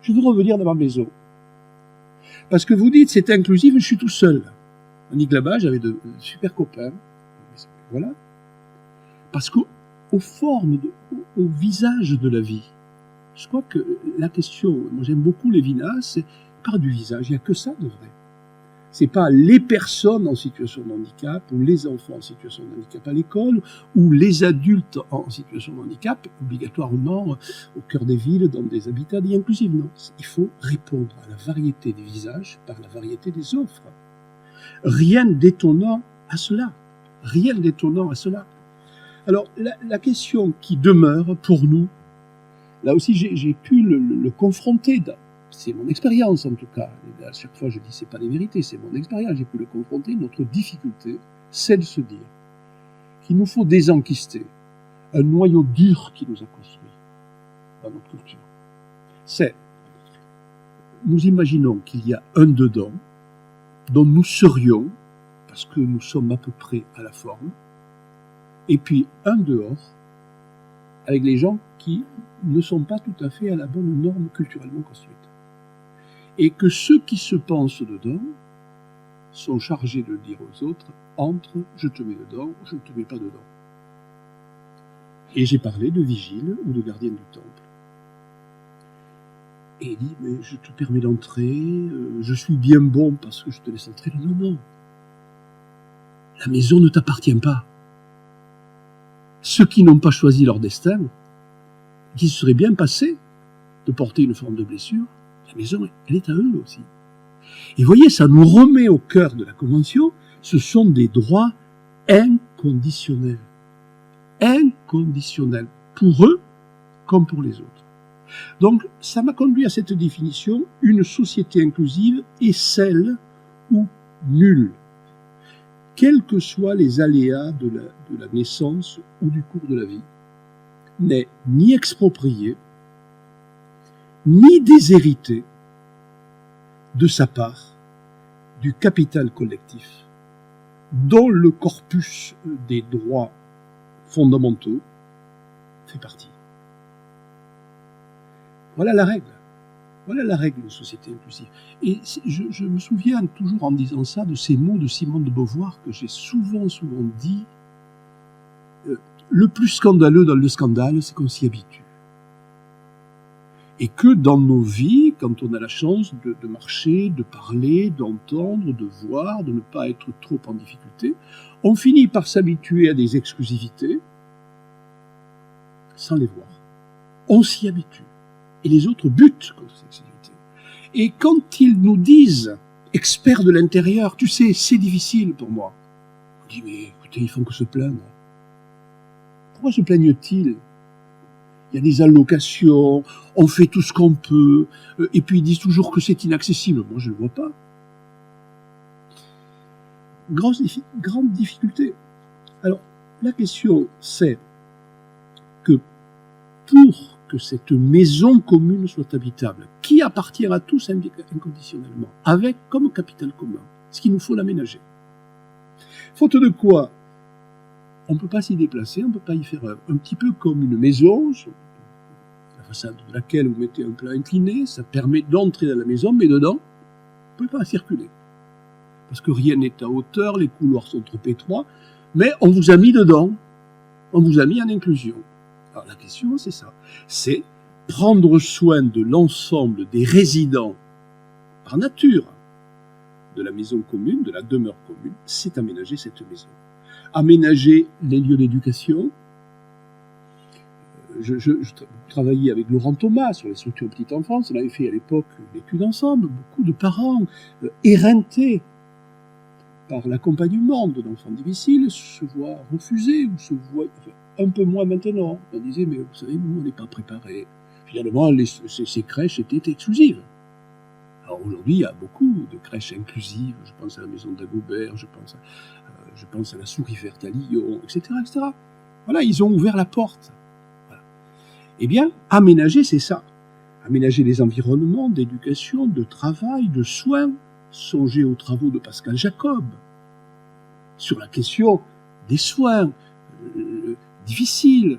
Je veux revenir dans ma maison. Parce que vous dites, c'est inclusif, je suis tout seul. Tandis que là-bas, j'avais de super copains. Voilà. Parce qu'aux formes, au visage de la vie, je crois que la question, moi j'aime beaucoup Lévinas, c'est par du visage, il n'y a que ça de vrai. C'est pas les personnes en situation de handicap, ou les enfants en situation de handicap à l'école, ou les adultes en situation de handicap, obligatoirement au cœur des villes, dans des habitats inclusifs. Non, il faut répondre à la variété des visages par la variété des offres. Rien d'étonnant à cela. Rien d'étonnant à cela. Alors, la question qui demeure pour nous, là aussi j'ai pu le confronter, c'est mon expérience en tout cas, et à chaque fois je dis c'est pas des vérités, c'est mon expérience, j'ai pu le confronter, notre difficulté, c'est de se dire qu'il nous faut désenquister un noyau dur qui nous a construit dans notre culture. C'est, nous imaginons qu'il y a un dedans dont nous serions, parce que nous sommes à peu près à la forme, et puis un dehors, avec les gens qui ne sont pas tout à fait à la bonne norme culturellement construite. Et que ceux qui se pensent dedans sont chargés de dire aux autres, entre, je te mets dedans, ou je ne te mets pas dedans. Et j'ai parlé de vigile ou de gardien du temple. Et il dit, mais je te permets d'entrer, je suis bien bon parce que je te laisse entrer. Non, non. La maison ne t'appartient pas. Ceux qui n'ont pas choisi leur destin, qui se seraient bien passés de porter une forme de blessure, la maison, elle est à eux aussi. Et voyez, ça nous remet au cœur de la Convention, ce sont des droits inconditionnels. Inconditionnels. Pour eux, comme pour les autres. Donc, ça m'a conduit à cette définition, une société inclusive est celle où nul, quels que soient les aléas de la naissance ou du cours de la vie, n'est ni exproprié, ni déshérité de sa part du capital collectif, dont le corpus des droits fondamentaux fait partie. Voilà la règle. Voilà la règle d'une société inclusive. Et je me souviens toujours en disant ça de ces mots de Simone de Beauvoir que j'ai souvent dit. Le plus scandaleux dans le scandale, c'est qu'on s'y habitue. Et que dans nos vies, quand on a la chance de marcher, de parler, d'entendre, de voir, de ne pas être trop en difficulté, on finit par s'habituer à des exclusivités sans les voir. On s'y habitue. Et les autres butent contre ces exclusivités. Et quand ils nous disent, experts de l'intérieur, tu sais, c'est difficile pour moi, on dit, mais écoutez, ils font que se plaindre. Pourquoi se plaignent-ils ? Il y a des allocations, on fait tout ce qu'on peut, et puis ils disent toujours que c'est inaccessible. Moi, je ne le vois pas. Grande difficulté. Alors, la question, c'est que pour que cette maison commune soit habitable, qui appartient à tous inconditionnellement, avec comme capital commun, ce qu'il nous faut l'aménager. Faute de quoi, on ne peut pas s'y déplacer, on ne peut pas y faire œuvre. Un petit peu comme une maison, sur la façade de laquelle vous mettez un plat incliné, ça permet d'entrer dans la maison, mais dedans, on ne peut pas circuler. Parce que rien n'est à hauteur, les couloirs sont trop étroits, mais on vous a mis dedans, on vous a mis en inclusion. Alors la question, c'est ça. C'est prendre soin de l'ensemble des résidents par nature de la maison commune, de la demeure commune, c'est aménager cette maison. Aménager les lieux d'éducation. Je travaillais avec Laurent Thomas sur les structures petite enfance. On avait fait à l'époque une étude ensemble. Beaucoup de parents éreintés par l'accompagnement de l'enfant difficile se voient refuser ou se voient un peu moins maintenant. On disait, mais vous savez, nous, on n'est pas préparés. Finalement, ces crèches étaient exclusives. Alors aujourd'hui, il y a beaucoup de crèches inclusives. Je pense à la maison d'Agobert, je pense à la Souris Verte à Lyon, etc., etc. Voilà, ils ont ouvert la porte. Voilà. Eh bien, aménager, c'est ça. Aménager les environnements d'éducation, de travail, de soins. Songez aux travaux de Pascal Jacob sur la question des soins difficiles.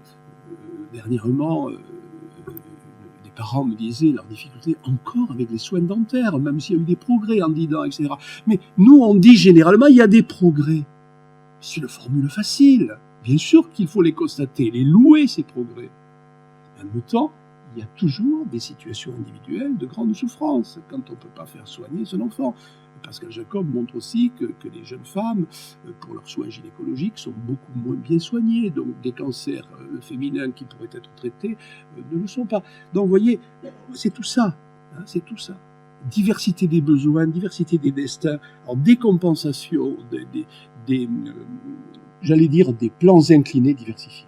Dernièrement, des parents me disaient leurs difficultés encore avec les soins dentaires, même s'il y a eu des progrès en 10 ans, etc. Mais nous, on dit généralement il y a des progrès. C'est une formule facile. Bien sûr qu'il faut les constater, les louer, ces progrès. En même temps, il y a toujours des situations individuelles de grande souffrance quand on ne peut pas faire soigner son enfant. Pascal Jacob montre aussi que les jeunes femmes, pour leurs soins gynécologiques, sont beaucoup moins bien soignées. Donc des cancers féminins qui pourraient être traités ne le sont pas. Donc vous voyez, c'est tout ça. Hein, c'est tout ça. Diversité des besoins, diversité des destins, en décompensation j'allais dire, des plans inclinés diversifiés.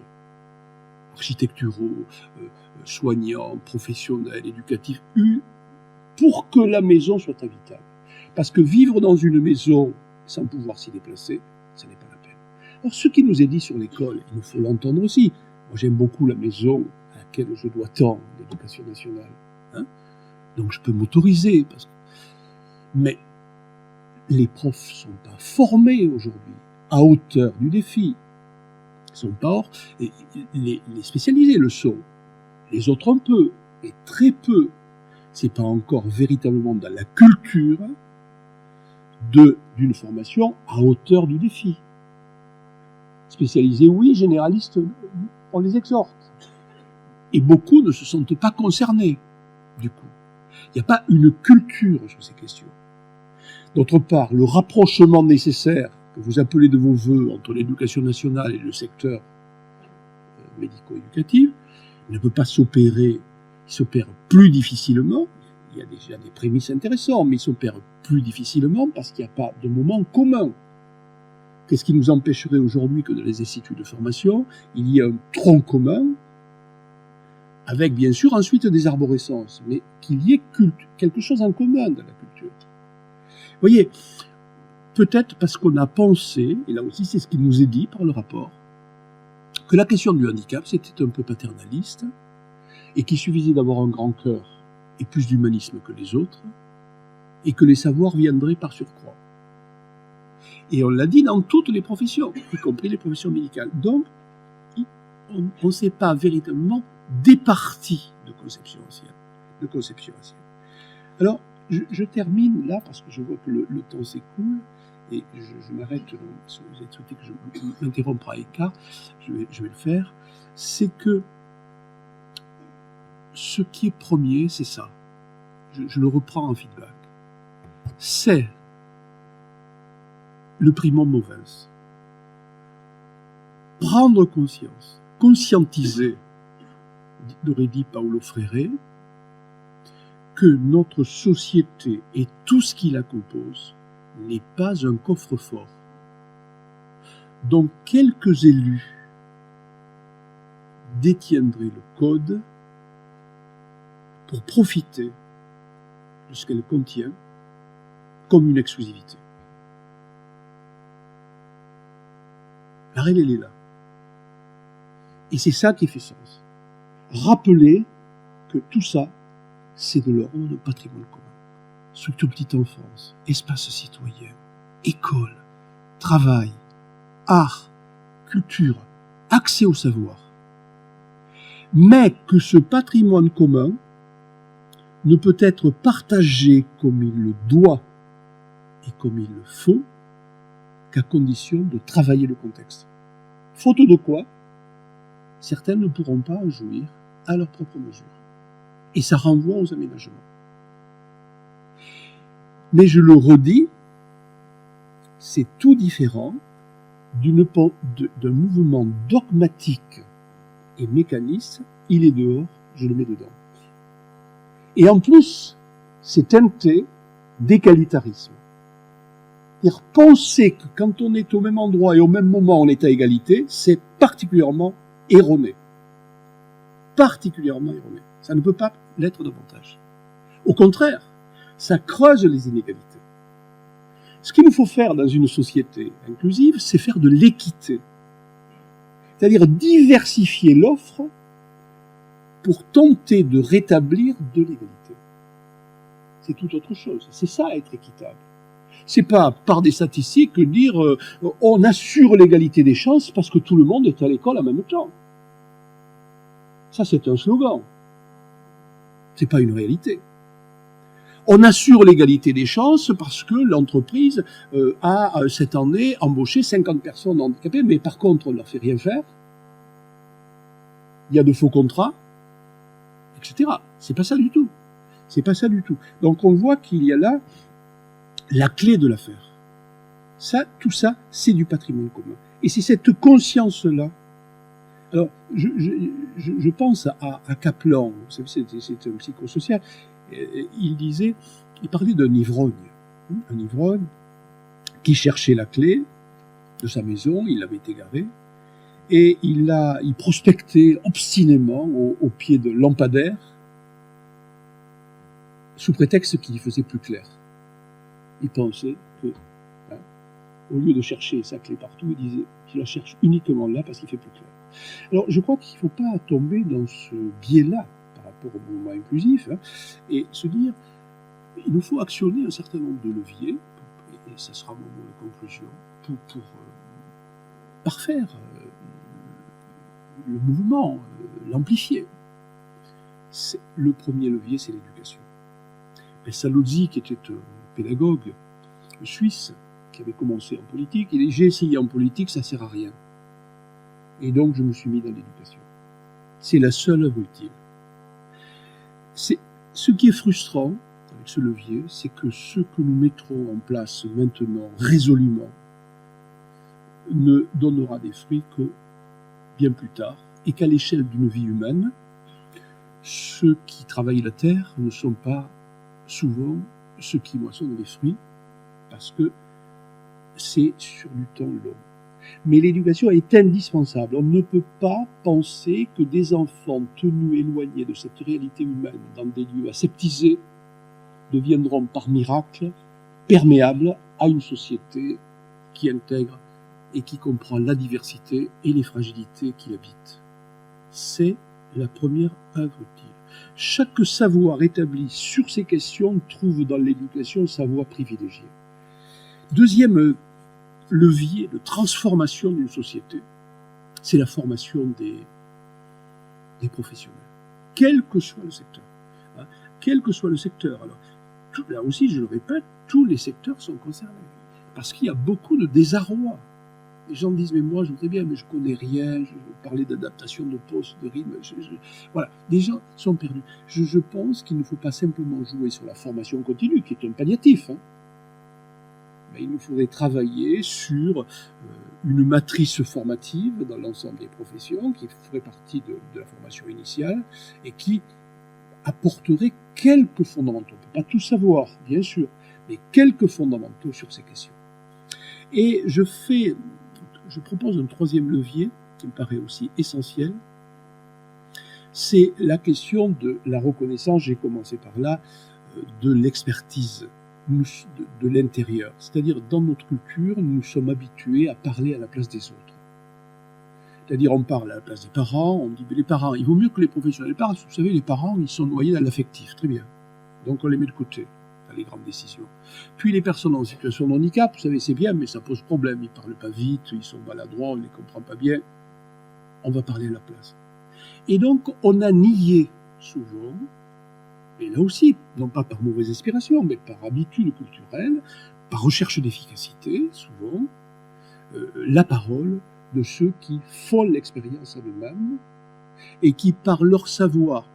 Architecturaux, soignants, professionnels, éducatifs, pour que la maison soit habitable. Parce que vivre dans une maison sans pouvoir s'y déplacer, ça n'est pas la peine. Alors, ce qui nous est dit sur l'école, il nous faut l'entendre aussi. Moi, j'aime beaucoup la maison à laquelle je dois tant l'éducation nationale. Hein, donc, je peux m'autoriser. Mais les profs ne sont pas formés aujourd'hui à hauteur du défi. Ils sont pas hors. Et les spécialisés le sont. Les autres un peu, et très peu. C'est pas encore véritablement dans la culture d'une formation à hauteur du défi. Spécialisés, oui, généralistes, on les exhorte. Et beaucoup ne se sentent pas concernés, du coup. Il n'y a pas une culture sur ces questions. D'autre part, le rapprochement nécessaire que vous appelez de vos voeux entre l'éducation nationale et le secteur médico-éducatif ne peut pas s'opérer, il s'opère plus difficilement. Il y a déjà des prémices intéressantes, mais il s'opère plus difficilement parce qu'il n'y a pas de moment commun. Qu'est-ce qui nous empêcherait aujourd'hui que dans les instituts de formation, il y ait un tronc commun avec bien sûr ensuite des arborescences, mais qu'il y ait quelque chose en commun dans la culture. Vous voyez, peut-être parce qu'on a pensé, et là aussi c'est ce qui nous est dit par le rapport, que la question du handicap c'était un peu paternaliste, et qu'il suffisait d'avoir un grand cœur et plus d'humanisme que les autres, et que les savoirs viendraient par surcroît. Et on l'a dit dans toutes les professions, y compris les professions médicales. Donc, on ne s'est pas véritablement départi de conception ancienne. Alors, je termine là, parce que je vois que le temps s'écoule, et je m'arrête, si vous avez souhaité que je m'interrompe à écart, je vais le faire, c'est que ce qui est premier, c'est ça. Je le reprends en feedback. C'est le primum movens. Prendre conscience, conscientiser, aurait dit Paulo Freire, que notre société et tout ce qui la compose n'est pas un coffre-fort dont quelques élus détiendraient le code pour profiter de ce qu'elle contient comme une exclusivité. La règle, elle est là. Et c'est ça qui fait sens. Rappeler que tout ça, c'est de l'ordre de patrimoine commun. Structure petite enfance, espace citoyen, école, travail, art, culture, accès au savoir. Mais que ce patrimoine commun ne peut être partagé comme il le doit et comme il le faut qu'à condition de travailler le contexte. Faute de quoi, certains ne pourront pas en jouir à leur propre mesure. Et ça renvoie aux aménagements. Mais je le redis, c'est tout différent d'un mouvement dogmatique et mécaniste, il est dehors, je le mets dedans. Et en plus, c'est teinté d'égalitarisme. C'est-à-dire penser que quand on est au même endroit et au même moment on est à égalité, c'est particulièrement erroné. Particulièrement erroné. Ça ne peut pas l'être davantage. Au contraire, ça creuse les inégalités. Ce qu'il nous faut faire dans une société inclusive, c'est faire de l'équité. C'est-à-dire diversifier l'offre pour tenter de rétablir de l'égalité. C'est tout autre chose. C'est ça, être équitable. C'est pas par des statistiques dire on assure l'égalité des chances parce que tout le monde est à l'école en même temps. Ça, c'est un slogan. C'est pas une réalité. On assure l'égalité des chances parce que l'entreprise a cette année embauché 50 personnes handicapées, mais par contre on ne leur fait rien faire. Il y a de faux contrats, etc. C'est pas ça du tout. C'est pas ça du tout. Donc on voit qu'il y a là la clé de l'affaire. Ça, tout ça, c'est du patrimoine commun. Et c'est cette conscience-là. Alors, je pense à Kaplan, vous savez, c'est un psychosocial. Il parlait d'un ivrogne. Un ivrogne qui cherchait la clé de sa maison, il avait été garé, et il prospectait obstinément au pied de lampadaire, sous prétexte qu'il y faisait plus clair. Il pensait que, au lieu de chercher sa clé partout, il disait « je la cherche uniquement là parce qu'il fait plus clair ». Alors, je crois qu'il ne faut pas tomber dans ce biais-là par rapport au mouvement inclusif, et se dire il nous faut actionner un certain nombre de leviers, et ça sera mon mot de conclusion, pour parfaire le mouvement, l'amplifier. Le premier levier, c'est l'éducation. Pestalozzi, qui était un pédagogue suisse, qui avait commencé en politique, il dit « j'ai essayé en politique, ça ne sert à rien ». Et donc, je me suis mis dans l'éducation. C'est la seule œuvre utile. Ce qui est frustrant avec ce levier, c'est que ce que nous mettrons en place maintenant, résolument, ne donnera des fruits que bien plus tard, et qu'à l'échelle d'une vie humaine, ceux qui travaillent la terre ne sont pas souvent ceux qui moissonnent les fruits, parce que c'est sur du temps long. Mais l'éducation est indispensable. On ne peut pas penser que des enfants tenus éloignés de cette réalité humaine dans des lieux aseptisés deviendront par miracle perméables à une société qui intègre et qui comprend la diversité et les fragilités qui habitent. C'est la première œuvre utile. Chaque savoir établi sur ces questions trouve dans l'éducation sa voie privilégiée. Deuxième levier de transformation d'une société, c'est la formation des professionnels, quel que soit le secteur. Quel que soit le secteur. Alors, là aussi, je le répète, tous les secteurs sont concernés, parce qu'il y a beaucoup de désarroi. Les gens disent, mais moi, je voudrais bien, mais je connais rien, je parlais d'adaptation de poste, de rythme, voilà, les gens sont perdus. Je pense qu'il ne faut pas simplement jouer sur la formation continue, qui est un palliatif, mais il nous faudrait travailler sur une matrice formative dans l'ensemble des professions, qui ferait partie de la formation initiale, et qui apporterait quelques fondamentaux. On ne peut pas tout savoir, bien sûr, mais quelques fondamentaux sur ces questions. Et je propose un troisième levier qui me paraît aussi essentiel, c'est la question de la reconnaissance, j'ai commencé par là, de l'expertise, de l'intérieur. C'est-à-dire, dans notre culture, nous sommes habitués à parler à la place des autres. C'est-à-dire, on parle à la place des parents, on dit, mais les parents, il vaut mieux que les professionnels. Les parents, vous savez, les parents, ils sont noyés dans l'affectif, très bien. Donc, on les met de côté dans les grandes décisions. Puis, les personnes en situation de handicap, vous savez, c'est bien, mais ça pose problème. Ils parlent pas vite, ils sont maladroits, on ne les comprend pas bien. On va parler à la place. Et donc, on a nié souvent, et là aussi, non pas par mauvaise inspiration, mais par habitude culturelle, par recherche d'efficacité, souvent, la parole de ceux qui font l'expérience en eux-mêmes et qui, par leur savoir,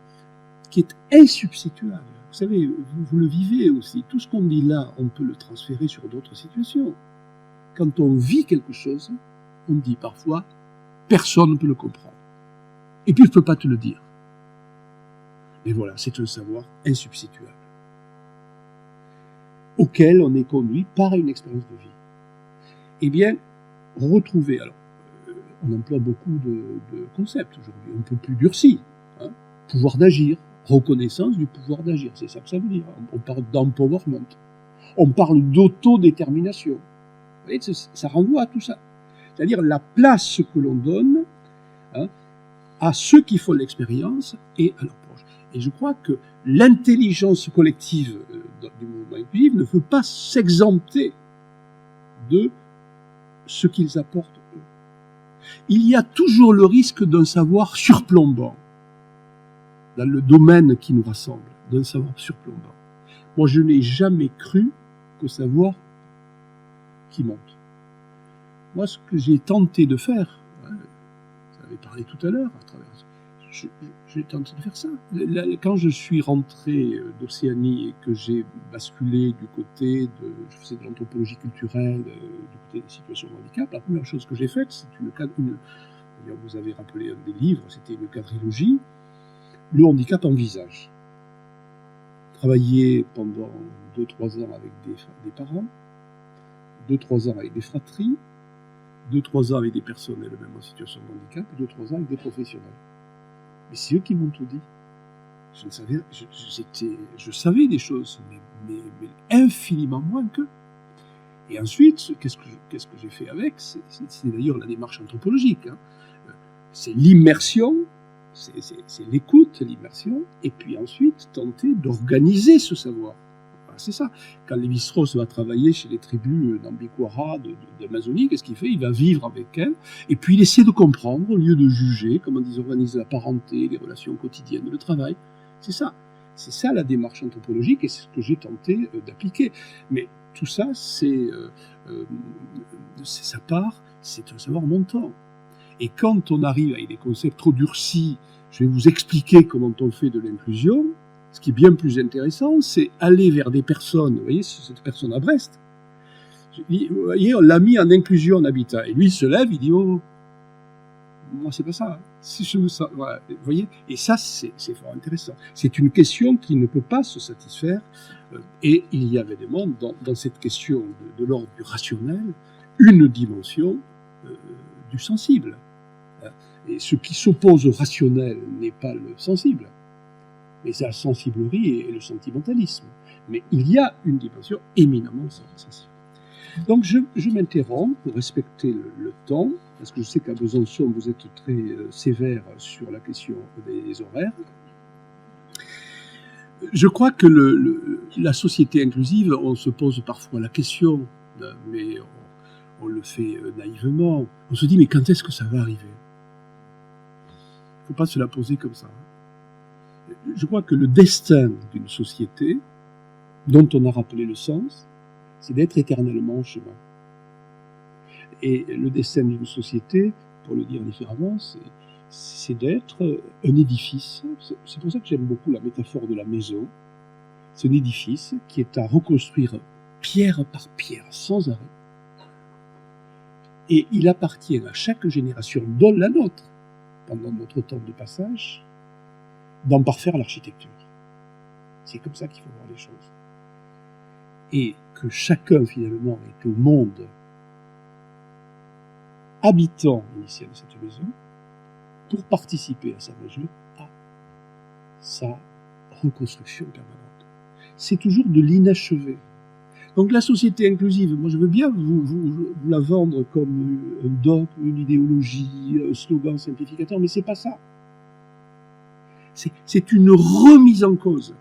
qui est insubstituable, vous savez, vous le vivez aussi, tout ce qu'on dit là, on peut le transférer sur d'autres situations. Quand on vit quelque chose, on dit parfois, personne ne peut le comprendre. Et puis je ne peux pas te le dire. Mais voilà, c'est un savoir insubstituable, auquel on est conduit par une expérience de vie. Eh bien, retrouver, alors, on emploie beaucoup de concepts aujourd'hui, un peu plus durcis, pouvoir d'agir, reconnaissance du pouvoir d'agir, c'est ça que ça veut dire. On parle d'empowerment, on parle d'autodétermination. Vous voyez, ça renvoie à tout ça. C'est-à-dire la place que l'on donne à ceux qui font l'expérience et à leurs proches. Et je crois que l'intelligence collective du mouvement inclusif ne veut pas s'exempter de ce qu'ils apportent eux. Il y a toujours le risque d'un savoir surplombant dans le domaine qui nous rassemble, d'un savoir surplombant. Moi, je n'ai jamais cru qu'au savoir qui monte. Moi, ce que j'ai tenté de faire, vous avez parlé tout à l'heure, à travers, j'ai tenté de faire ça. Quand je suis rentré d'Océanie et que j'ai basculé du côté je faisais de l'anthropologie culturelle, du côté des situations de handicap, la première chose que j'ai faite, c'est d'ailleurs vous avez rappelé un des livres, c'était une quadrilogie, le handicap en visage. Travailler pendant 2-3 ans avec des parents, 2-3 ans avec des fratries, 2-3 ans avec des personnes elles-mêmes en situation de handicap, et 2-3 ans avec des professionnels. Mais c'est eux qui m'ont tout dit. Je savais des choses, mais infiniment moins qu'eux. Et ensuite, qu'est-ce que j'ai fait avec ? C'est d'ailleurs la démarche anthropologique. C'est l'immersion, c'est l'écoute, l'immersion, et puis ensuite tenter d'organiser ce savoir. Voilà, c'est ça. Quand Lévi-Strauss va travailler chez les tribus d'Ambiquara, d'Amazonie, qu'est-ce qu'il fait ? Il va vivre avec elles, et puis il essaie de comprendre, au lieu de juger, comment ils organisent la parenté, les relations quotidiennes, le travail. C'est ça. C'est ça la démarche anthropologique, et c'est ce que j'ai tenté d'appliquer. Mais tout ça, c'est sa part, c'est un savoir montant. Et quand on arrive avec des concepts trop durcis, je vais vous expliquer comment on fait de l'inclusion. Ce qui est bien plus intéressant, c'est aller vers des personnes. Vous voyez, cette personne à Brest, vous voyez, on l'a mis en inclusion en habitat. Et lui, il se lève, il dit, oh, moi, c'est pas ça. Si je veux ça, voilà. Vous voyez, et ça, c'est fort intéressant. C'est une question qui ne peut pas se satisfaire. Et il y a évidemment, dans cette question de l'ordre du rationnel, une dimension du sensible. Et ce qui s'oppose au rationnel n'est pas le sensible, mais c'est la sensiblerie et le sentimentalisme. Mais il y a une dimension éminemment sensible. Donc je m'interromps pour respecter le temps, parce que je sais qu'à Besançon, vous êtes très sévère sur la question des horaires. Je crois que la société inclusive, on se pose parfois la question, mais on le fait naïvement. On se dit, mais quand est-ce que ça va arriver ? Il ne faut pas se la poser comme ça. Je crois que le destin d'une société, dont on a rappelé le sens, c'est d'être éternellement en chemin. Et le destin d'une société, pour le dire différemment, c'est d'être un édifice. C'est pour ça que j'aime beaucoup la métaphore de la maison. C'est un édifice qui est à reconstruire pierre par pierre, sans arrêt. Et il appartient à chaque génération, dont la nôtre, pendant notre temps de passage, d'en parfaire l'architecture. C'est comme ça qu'il faut voir les choses. Et que chacun, finalement, est au monde habitant initial de cette maison pour participer à sa reconstruction permanente. C'est toujours de l'inachevé. Donc la société inclusive, moi je veux bien vous la vendre comme un dogme, une idéologie, un slogan simplificateur, mais c'est pas ça. C'est une remise en cause.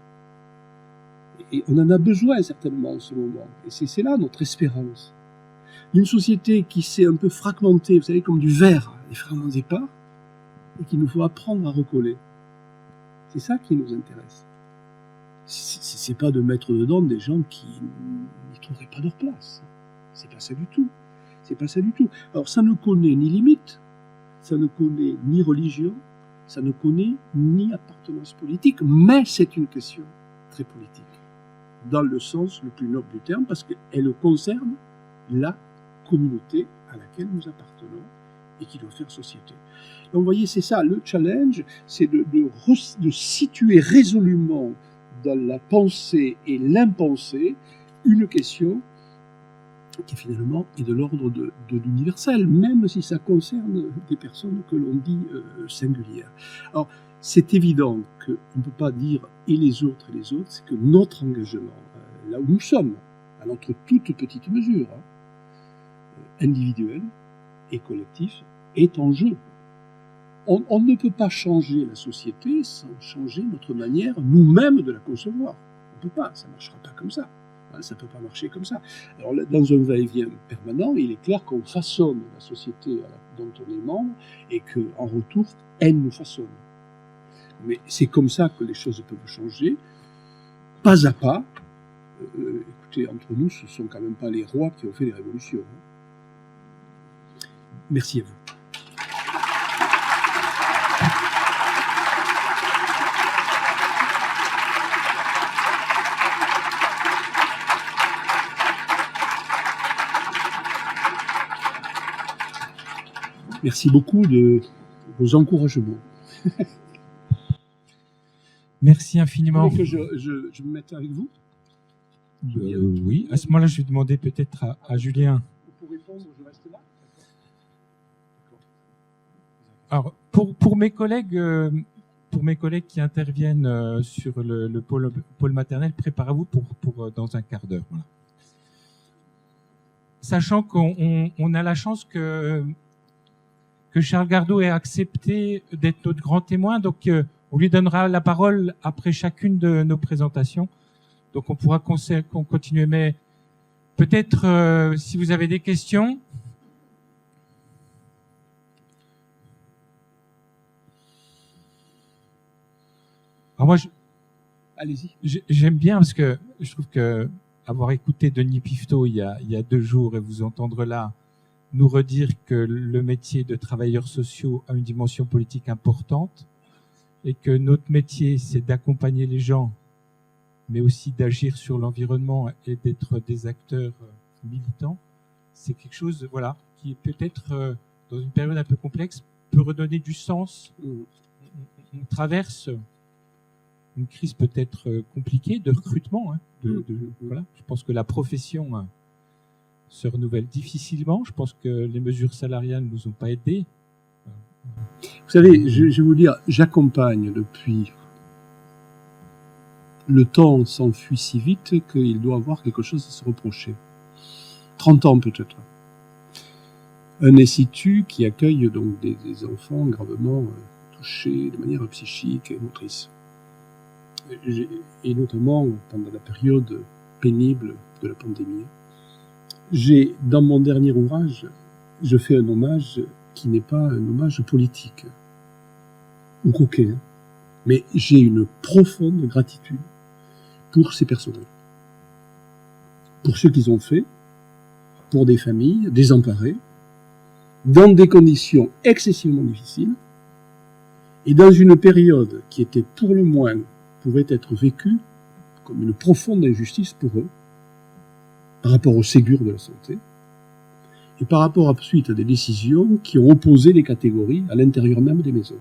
Et on en a besoin certainement en ce moment. Et c'est là notre espérance. Une société qui s'est un peu fragmentée, vous savez, comme du verre, les fragments épars, et qu'il nous faut apprendre à recoller. C'est ça qui nous intéresse. C'est pas de mettre dedans des gens qui n'y trouveraient pas leur place. C'est pas ça du tout. C'est pas ça du tout. Alors ça ne connaît ni limite, ça ne connaît ni religion, ça ne connaît ni appartenance politique, mais c'est une question très politique, dans le sens le plus noble du terme, parce qu'elle concerne la communauté à laquelle nous appartenons et qui doit faire société. Donc vous voyez, c'est ça, le challenge, c'est de situer résolument dans la pensée et l'impensé une question qui finalement est de l'ordre de l'universel, même si ça concerne des personnes que l'on dit singulières. Alors, c'est évident qu'on ne peut pas dire et les autres, c'est que notre engagement, là où nous sommes, à notre toute petite mesure, individuel et collectif, est en jeu. On ne peut pas changer la société sans changer notre manière, nous-mêmes, de la concevoir. On ne peut pas, ça ne marchera pas comme ça. Ça ne peut pas marcher comme ça. Alors, dans un va-et-vient permanent, il est clair qu'on façonne la société dont on est membre et qu'en retour, elle nous façonne. Mais c'est comme ça que les choses peuvent changer, pas à pas. Écoutez, entre nous, ce ne sont quand même pas les rois qui ont fait les révolutions. Merci à vous. Merci beaucoup de vos encouragements. Merci infiniment. Vous voulez que je me mette avec vous ? Oui, à ce moment-là, je vais demander peut-être à Julien. Pour répondre, je reste là. Alors, pour mes collègues qui interviennent sur le pôle maternel, préparez-vous pour dans un quart d'heure. Voilà. Sachant qu'on a la chance que Charles Gardot ait accepté d'être notre grand témoin, donc on lui donnera la parole après chacune de nos présentations. Donc on pourra continuer, mais peut-être si vous avez des questions. Alors moi, allez-y. J'aime bien parce que je trouve que avoir écouté Denis Pifteau il y a 2 jours et vous entendre là nous redire que le métier de travailleurs sociaux a une dimension politique importante et que notre métier, c'est d'accompagner les gens, mais aussi d'agir sur l'environnement et d'être des acteurs militants, c'est quelque chose, voilà, qui peut-être, dans une période un peu complexe, peut redonner du sens. On traverse une crise peut-être compliquée de recrutement. Voilà. Je pense que la profession se renouvelle difficilement. Je pense que les mesures salariales ne nous ont pas aidés. Vous savez, je vais vous dire, j'accompagne depuis... Le temps s'enfuit si vite qu'il doit avoir quelque chose à se reprocher. 30 ans peut-être. Un institut qui accueille donc des enfants gravement touchés de manière psychique et motrice. Et notamment pendant la période pénible de la pandémie. Dans mon dernier ouvrage, je fais un hommage qui n'est pas un hommage politique ou coquet, mais j'ai une profonde gratitude pour ces personnels, pour ce qu'ils ont fait, pour des familles désemparées, dans des conditions excessivement difficiles, et dans une période qui était pour le moins, pouvait être vécue comme une profonde injustice pour eux, par rapport au Ségur de la santé, et par rapport ensuite à des décisions qui ont opposé les catégories à l'intérieur même des maisons.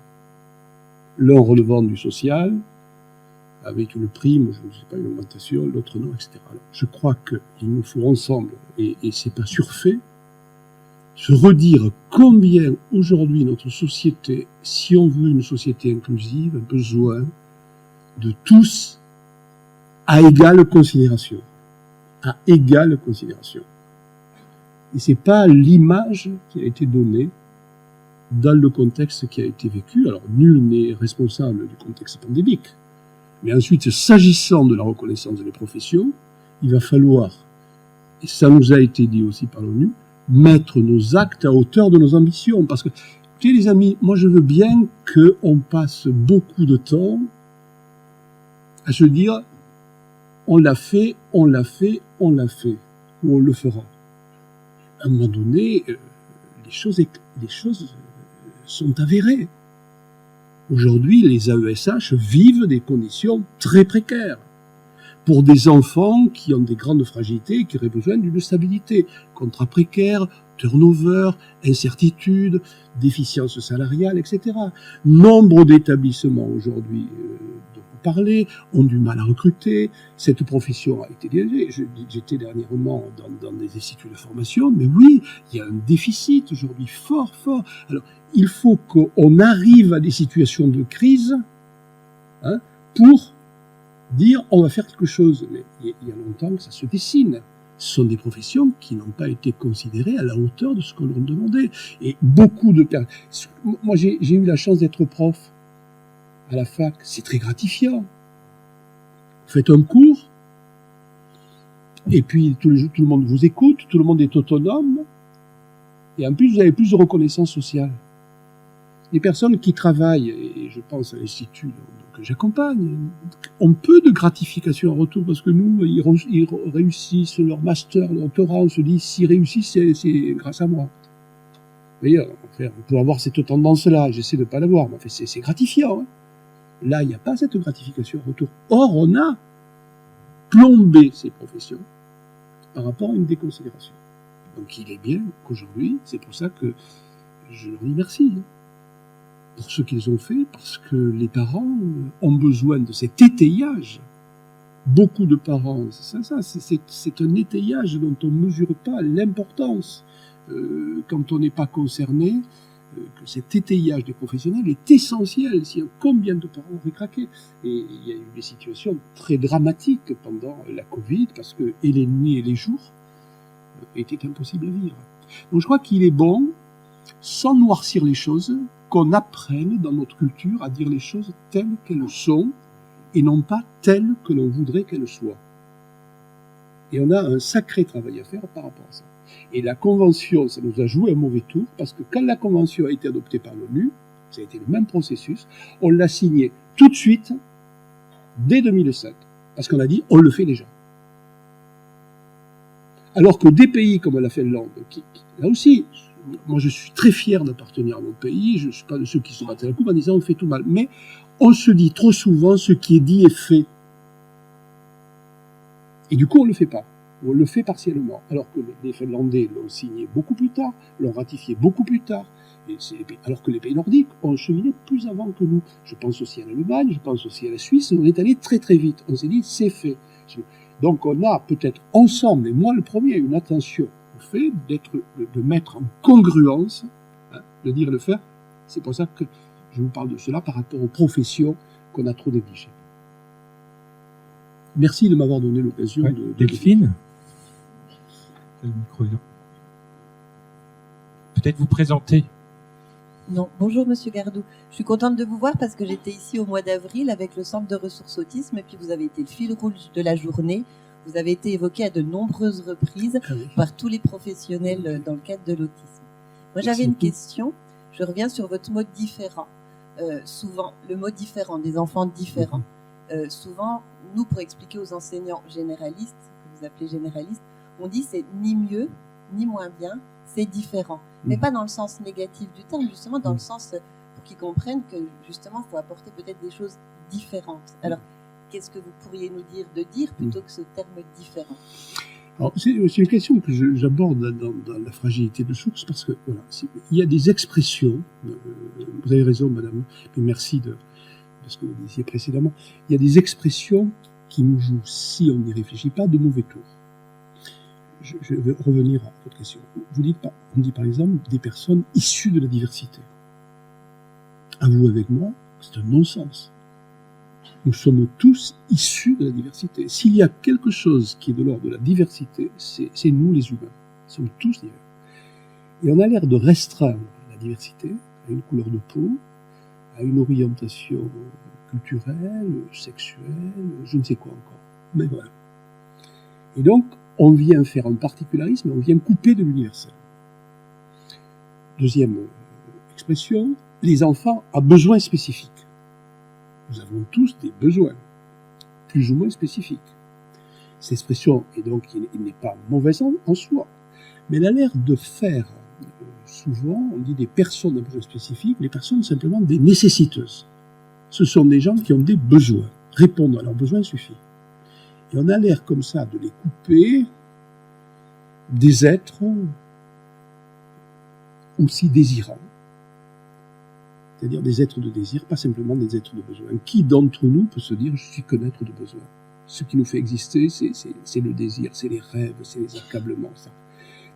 L'un relevant du social, avec une prime, je ne sais pas, une augmentation, l'autre non, etc. Alors, je crois qu'il nous faut ensemble, et c'est pas surfait, se redire combien aujourd'hui notre société, si on veut une société inclusive, a besoin de tous à égale considération. À égale considération. Et c'est pas l'image qui a été donnée dans le contexte qui a été vécu. Alors, nul n'est responsable du contexte pandémique. Mais ensuite, s'agissant de la reconnaissance des professions, il va falloir, et ça nous a été dit aussi par l'ONU, mettre nos actes à hauteur de nos ambitions. Parce que, écoutez les amis, moi je veux bien qu'on passe beaucoup de temps à se dire on l'a fait, on l'a fait, on l'a fait, ou on le fera. À un moment donné, les choses sont avérées. Aujourd'hui, les AESH vivent des conditions très précaires pour des enfants qui ont des grandes fragilités et qui auraient besoin d'une stabilité. Contrats précaires, turnover, incertitude, déficience salariale, etc. Nombre d'établissements aujourd'hui dont vous parlez ont du mal à recruter. Cette profession a été dirigée. J'étais dernièrement dans des instituts de formation, mais oui, il y a un déficit aujourd'hui fort. Alors, il faut qu'on arrive à des situations de crise pour dire on va faire quelque chose. Mais il y a longtemps que ça se dessine. Ce sont des professions qui n'ont pas été considérées à la hauteur de ce que l'on demandait. Et beaucoup de personnes... Moi, j'ai eu la chance d'être prof à la fac. C'est très gratifiant. Vous faites un cours, et puis tout le monde vous écoute, tout le monde est autonome, et en plus, vous avez plus de reconnaissance sociale. Les personnes qui travaillent, et je pense à l'institut que j'accompagne, ont peu de gratification en retour, parce que nous, ils réussissent leur master, leur doctorat, on se dit, s'ils réussissent, c'est grâce à moi. Vous voyez, on peut avoir cette tendance-là, j'essaie de ne pas l'avoir, mais c'est gratifiant. Hein. Là, il n'y a pas cette gratification en retour. Or, on a plombé ces professions par rapport à une déconsidération. Donc, il est bien qu'aujourd'hui, c'est pour ça que je leur dis merci. Pour ce qu'ils ont fait, parce que les parents ont besoin de cet étayage. Beaucoup de parents, c'est un étayage dont on ne mesure pas l'importance quand on n'est pas concerné, que cet étayage des professionnels est essentiel. Combien de parents auraient craqué? Et il y a eu des situations très dramatiques pendant la Covid, parce que et les nuits et les jours étaient impossibles à vivre. Donc je crois qu'il est bon, sans noircir les choses, qu'on apprenne dans notre culture à dire les choses telles qu'elles sont et non pas telles que l'on voudrait qu'elles soient. Et on a un sacré travail à faire par rapport à ça. Et la Convention, ça nous a joué un mauvais tour, parce que quand la Convention a été adoptée par l'ONU, ça a été le même processus, on l'a signée tout de suite, dès 2007, parce qu'on a dit, on le fait déjà. Alors que des pays comme la Finlande, là aussi, moi je suis très fier d'appartenir à mon pays, je ne suis pas de ceux qui se battent la coupe en disant on fait tout mal, mais on se dit trop souvent ce qui est dit est fait. Et du coup on ne le fait pas, on le fait partiellement, alors que les Finlandais l'ont signé beaucoup plus tard, l'ont ratifié beaucoup plus tard, alors que les pays nordiques ont cheminé plus avant que nous. Je pense aussi à l'Allemagne, je pense aussi à la Suisse, on est allé très très vite, on s'est dit c'est fait. Donc on a peut-être ensemble, et moi le premier, une attention fait de mettre en congruence, hein, le dire et le faire. C'est pour ça que je vous parle de cela par rapport aux professions qu'on a trop négligées. Merci de m'avoir donné l'occasion de... Delphine, le micro est là. Peut-être vous présenter. Non, bonjour Monsieur Gardou. Je suis contente de vous voir parce que j'étais ici au mois d'avril avec le Centre de ressources autisme et puis vous avez été le fil rouge de la journée. Vous avez été évoqué à de nombreuses reprises par tous les professionnels dans le cadre de l'autisme. Moi, j'avais une question. Je reviens sur votre mot différent. Souvent, le mot différent, des enfants différents. Souvent, nous, pour expliquer aux enseignants généralistes, que vous appelez généralistes, on dit c'est ni mieux, ni moins bien, c'est différent. Mais pas dans le sens négatif du terme, justement dans le sens pour qu'ils comprennent que, justement, il faut apporter peut-être des choses différentes. Alors, qu'est-ce que vous pourriez nous dire de dire plutôt que ce terme différent? Alors, c'est une question que j'aborde dans la fragilité de source parce que voilà, il y a des expressions, vous avez raison madame, mais merci de ce que vous disiez précédemment, il y a des expressions qui nous jouent, si on n'y réfléchit pas, de mauvais tours. Je vais revenir à votre question. On dit par exemple des personnes issues de la diversité. Avouez avec moi, c'est un non-sens. Nous sommes tous issus de la diversité. S'il y a quelque chose qui est de l'ordre de la diversité, c'est nous les humains. Nous sommes tous divers. Et on a l'air de restreindre la diversité à une couleur de peau, à une orientation culturelle, sexuelle, je ne sais quoi encore. Mais voilà. Et donc, on vient faire un particularisme, on vient couper de l'universel. Deuxième expression, les enfants à besoins spécifiques. Nous avons tous des besoins, plus ou moins spécifiques. Cette expression, et donc, il n'est pas mauvaise en soi, mais elle a l'air de faire, souvent, on dit des personnes à besoins spécifiques, les personnes simplement des nécessiteuses. Ce sont des gens qui ont des besoins. Répondre à leurs besoins suffit. Et on a l'air comme ça de les couper des êtres aussi désirants. C'est-à-dire des êtres de désir, pas simplement des êtres de besoin. Qui d'entre nous peut se dire « je suis qu'un être de besoin » Ce qui nous fait exister, c'est le désir, c'est les rêves, c'est les accablements. Ça.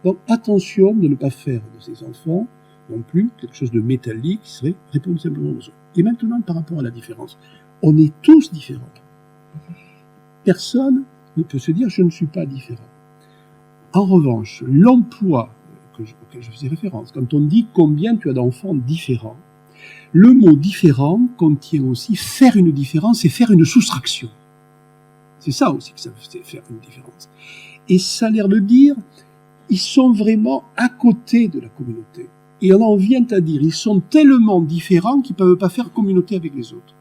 Donc attention de ne pas faire de ces enfants non plus quelque chose de métallique qui serait répondre simplement aux besoins. Et maintenant, par rapport à la différence, on est tous différents. Personne ne peut se dire « je ne suis pas différent ». En revanche, l'emploi auquel je faisais référence, quand on dit « combien tu as d'enfants différents », le mot « différent » contient aussi faire une différence et faire une soustraction. C'est ça aussi que ça veut faire une différence. Et ça a l'air de dire ils sont vraiment à côté de la communauté. Et on en vient à dire ils sont tellement différents qu'ils ne peuvent pas faire communauté avec les autres.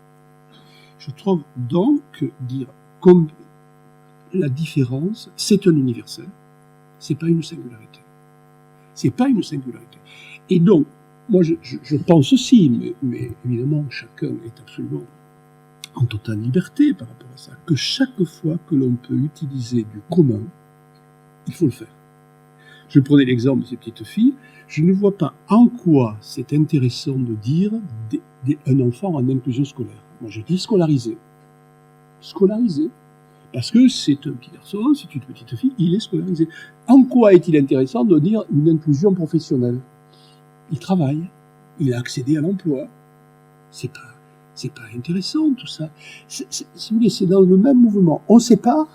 Je trouve donc dire comme la différence, c'est un universel, c'est pas une singularité. C'est pas une singularité. Et donc, moi, je pense aussi, mais évidemment, chacun est absolument en totale liberté par rapport à ça, que chaque fois que l'on peut utiliser du commun, il faut le faire. Je prenais l'exemple de ces petites filles, je ne vois pas en quoi c'est intéressant de dire un enfant en inclusion scolaire. Moi, je dis scolarisé. Scolarisé. Parce que c'est un petit garçon, c'est une petite fille, il est scolarisé. En quoi est-il intéressant de dire une inclusion professionnelle ? Il travaille, il a accédé à l'emploi. C'est pas intéressant tout ça. Si vous voulez, c'est dans le même mouvement. On sépare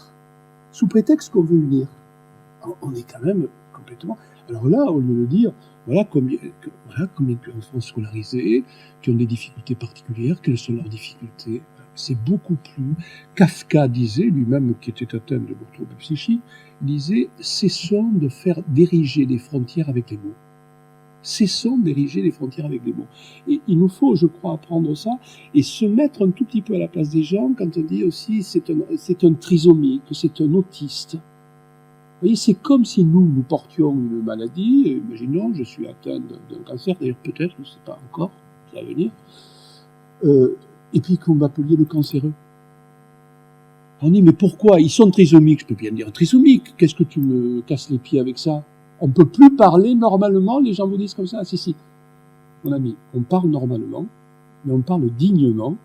sous prétexte qu'on veut unir. On est quand même complètement. Alors là, au lieu de dire voilà combien d'enfants scolarisés qui ont des difficultés particulières, quelles sont leurs difficultés. C'est beaucoup plus. Kafka disait, lui-même qui était atteint de troubles psychiques, disait cessons de faire d'ériger des frontières avec les mots. Cessons d'ériger les frontières avec des mots. Et il nous faut, je crois, apprendre ça et se mettre un tout petit peu à la place des gens quand on dit aussi c'est un trisomique, c'est un autiste. Vous voyez, c'est comme si nous portions une maladie, imaginons, je suis atteint d'un cancer, d'ailleurs peut-être, je ne sais pas encore, ça va venir, et puis qu'on m'appeliez le cancéreux. On dit, mais pourquoi ? Ils sont trisomiques, je peux bien dire trisomiques, qu'est-ce que tu me casses les pieds avec ça ? On ne peut plus parler normalement, les gens vous disent comme ça. Si, mon ami, on parle normalement, mais on parle dignement,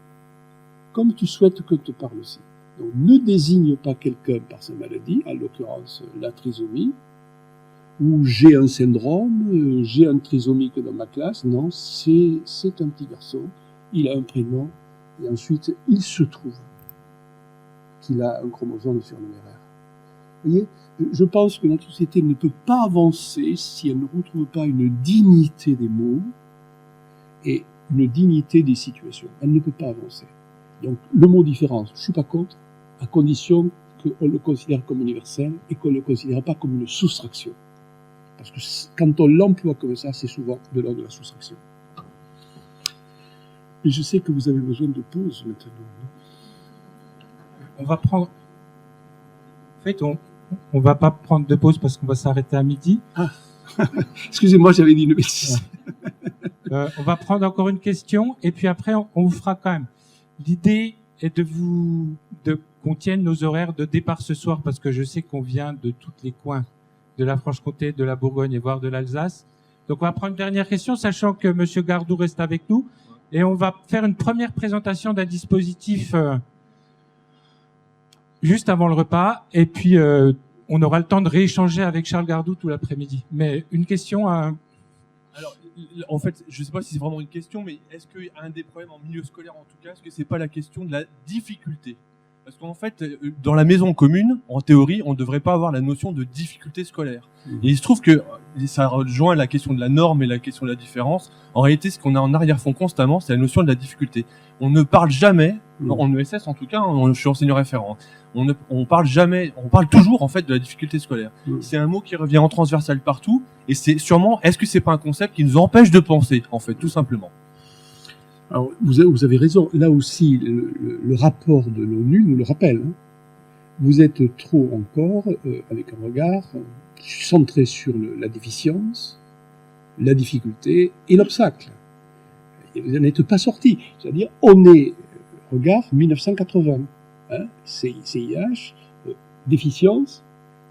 comme tu souhaites que te parle aussi. Donc ne désigne pas quelqu'un par sa maladie, en l'occurrence la trisomie, ou j'ai un syndrome, j'ai un trisomique dans ma classe. Non, c'est un petit garçon, il a un prénom, et ensuite il se trouve qu'il a un chromosome surnuméraire. Vous voyez, je pense que notre société ne peut pas avancer si elle ne retrouve pas une dignité des mots et une dignité des situations. Elle ne peut pas avancer. Donc le mot différence, je ne suis pas contre, à condition qu'on le considère comme universel et qu'on ne le considère pas comme une soustraction. Parce que quand on l'emploie comme ça, c'est souvent de l'ordre de la soustraction. Et je sais que vous avez besoin de pause maintenant. On va prendre... En fait, on va pas prendre de pause parce qu'on va s'arrêter à midi. Ah, excusez-moi, j'avais dit une bêtise. On va prendre encore une question et puis après, on vous fera quand même. L'idée est qu'on tienne nos horaires de départ ce soir parce que je sais qu'on vient de tous les coins de la Franche-Comté, de la Bourgogne et voire de l'Alsace. Donc, on va prendre une dernière question, sachant que Monsieur Gardou reste avec nous et on va faire une première présentation d'un dispositif juste avant le repas, et puis on aura le temps de rééchanger avec Charles Gardou tout l'après-midi. Mais une question à... Alors, en fait, je ne sais pas si c'est vraiment une question, mais est-ce qu'un des problèmes en milieu scolaire, en tout cas, est-ce que c'est pas la question de la difficulté? Parce qu'en fait, dans la maison commune, en théorie, on ne devrait pas avoir la notion de difficulté scolaire. Et il se trouve que ça rejoint la question de la norme et la question de la différence. En réalité, ce qu'on a en arrière-fond constamment, c'est la notion de la difficulté. On ne parle jamais, en ESS en tout cas, je suis enseignant référent, on parle jamais, on parle toujours en fait de la difficulté scolaire. C'est un mot qui revient en transversal partout, et c'est sûrement, est-ce que c'est pas un concept qui nous empêche de penser, en fait, tout simplement? Alors, vous avez raison. Là aussi, le rapport de l'ONU nous le rappelle. Hein. Vous êtes trop encore, avec un regard centré sur la déficience, la difficulté et l'obstacle. Et vous n'êtes pas sorti. C'est-à-dire, on est, regard 1980. Hein, CIH, déficience,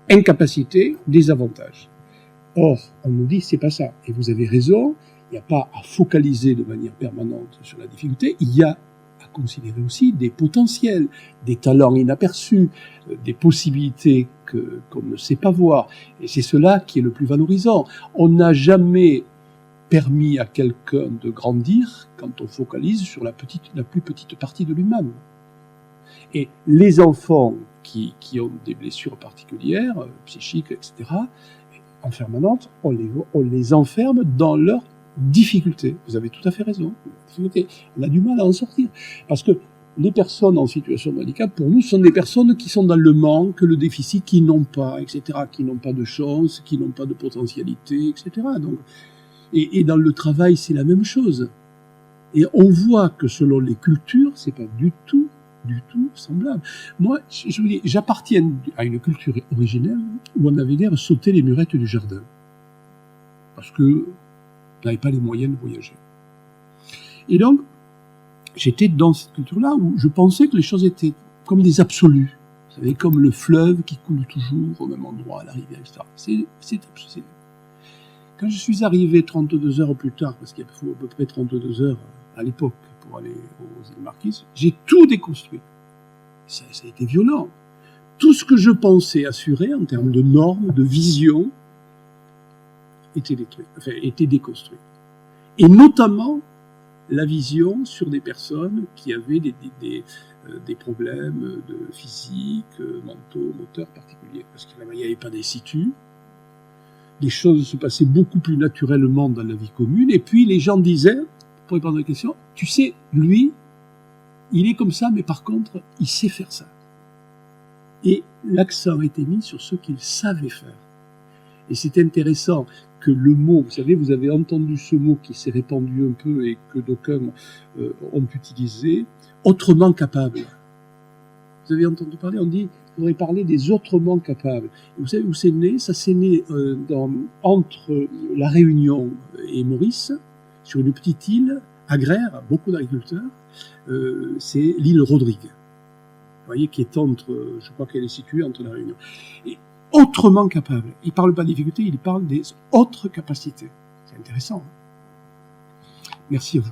incapacité, désavantage. Or, on nous dit c'est pas ça. Et vous avez raison. Il n'y a pas à focaliser de manière permanente sur la difficulté, il y a à considérer aussi des potentiels, des talents inaperçus, des possibilités qu'on ne sait pas voir. Et c'est cela qui est le plus valorisant. On n'a jamais permis à quelqu'un de grandir quand on focalise sur la plus petite partie de lui-même. Et les enfants qui ont des blessures particulières, psychiques, etc., en permanente, on les enferme dans leur difficulté. Vous avez tout à fait raison. On a du mal à en sortir. Parce que les personnes en situation de handicap, pour nous, sont des personnes qui sont dans le manque, le déficit, qui n'ont pas, etc., qui n'ont pas de chance, qui n'ont pas de potentialité, etc. Donc, et dans le travail, c'est la même chose. Et on voit que selon les cultures, c'est pas du tout semblable. Moi, je vous dis, j'appartiens à une culture originelle où on avait l'air sauter les murettes du jardin. Parce que on n'avait pas les moyens de voyager. Et donc, j'étais dans cette culture-là où je pensais que les choses étaient comme des absolus. Vous savez, comme le fleuve qui coule toujours au même endroit, à la rivière, etc. C'est absolu. Quand je suis arrivé 32 heures plus tard, parce qu'il faut à peu près 32 heures à l'époque pour aller aux îles Marquises, j'ai tout déconstruit. Ça a été violent. Tout ce que je pensais assurer en termes de normes, de vision, était déconstruit. Et notamment la vision sur des personnes qui avaient des problèmes de physique, mentaux, moteurs particuliers. Parce qu'il n'y avait pas d'institut. Les choses se passaient beaucoup plus naturellement dans la vie commune. Et puis les gens disaient, pour répondre à la question, tu sais, lui, il est comme ça, mais par contre, il sait faire ça. Et l'accent a été mis sur ce qu'il savait faire. Et c'est intéressant que le mot, vous savez, vous avez entendu ce mot qui s'est répandu un peu et que d'aucuns ont utilisé, autrement capable. Vous avez entendu parler, on dit, il faudrait parler des autrement capables. Et vous savez où c'est né? Ça s'est né entre La Réunion et Maurice, sur une petite île agraire, beaucoup d'agriculteurs, c'est l'île Rodrigue. Vous voyez, qui est je crois qu'elle est située entre La Réunion. Et autrement capable. Il ne parle pas de difficultés, il parle des autres capacités. C'est intéressant. Merci à vous.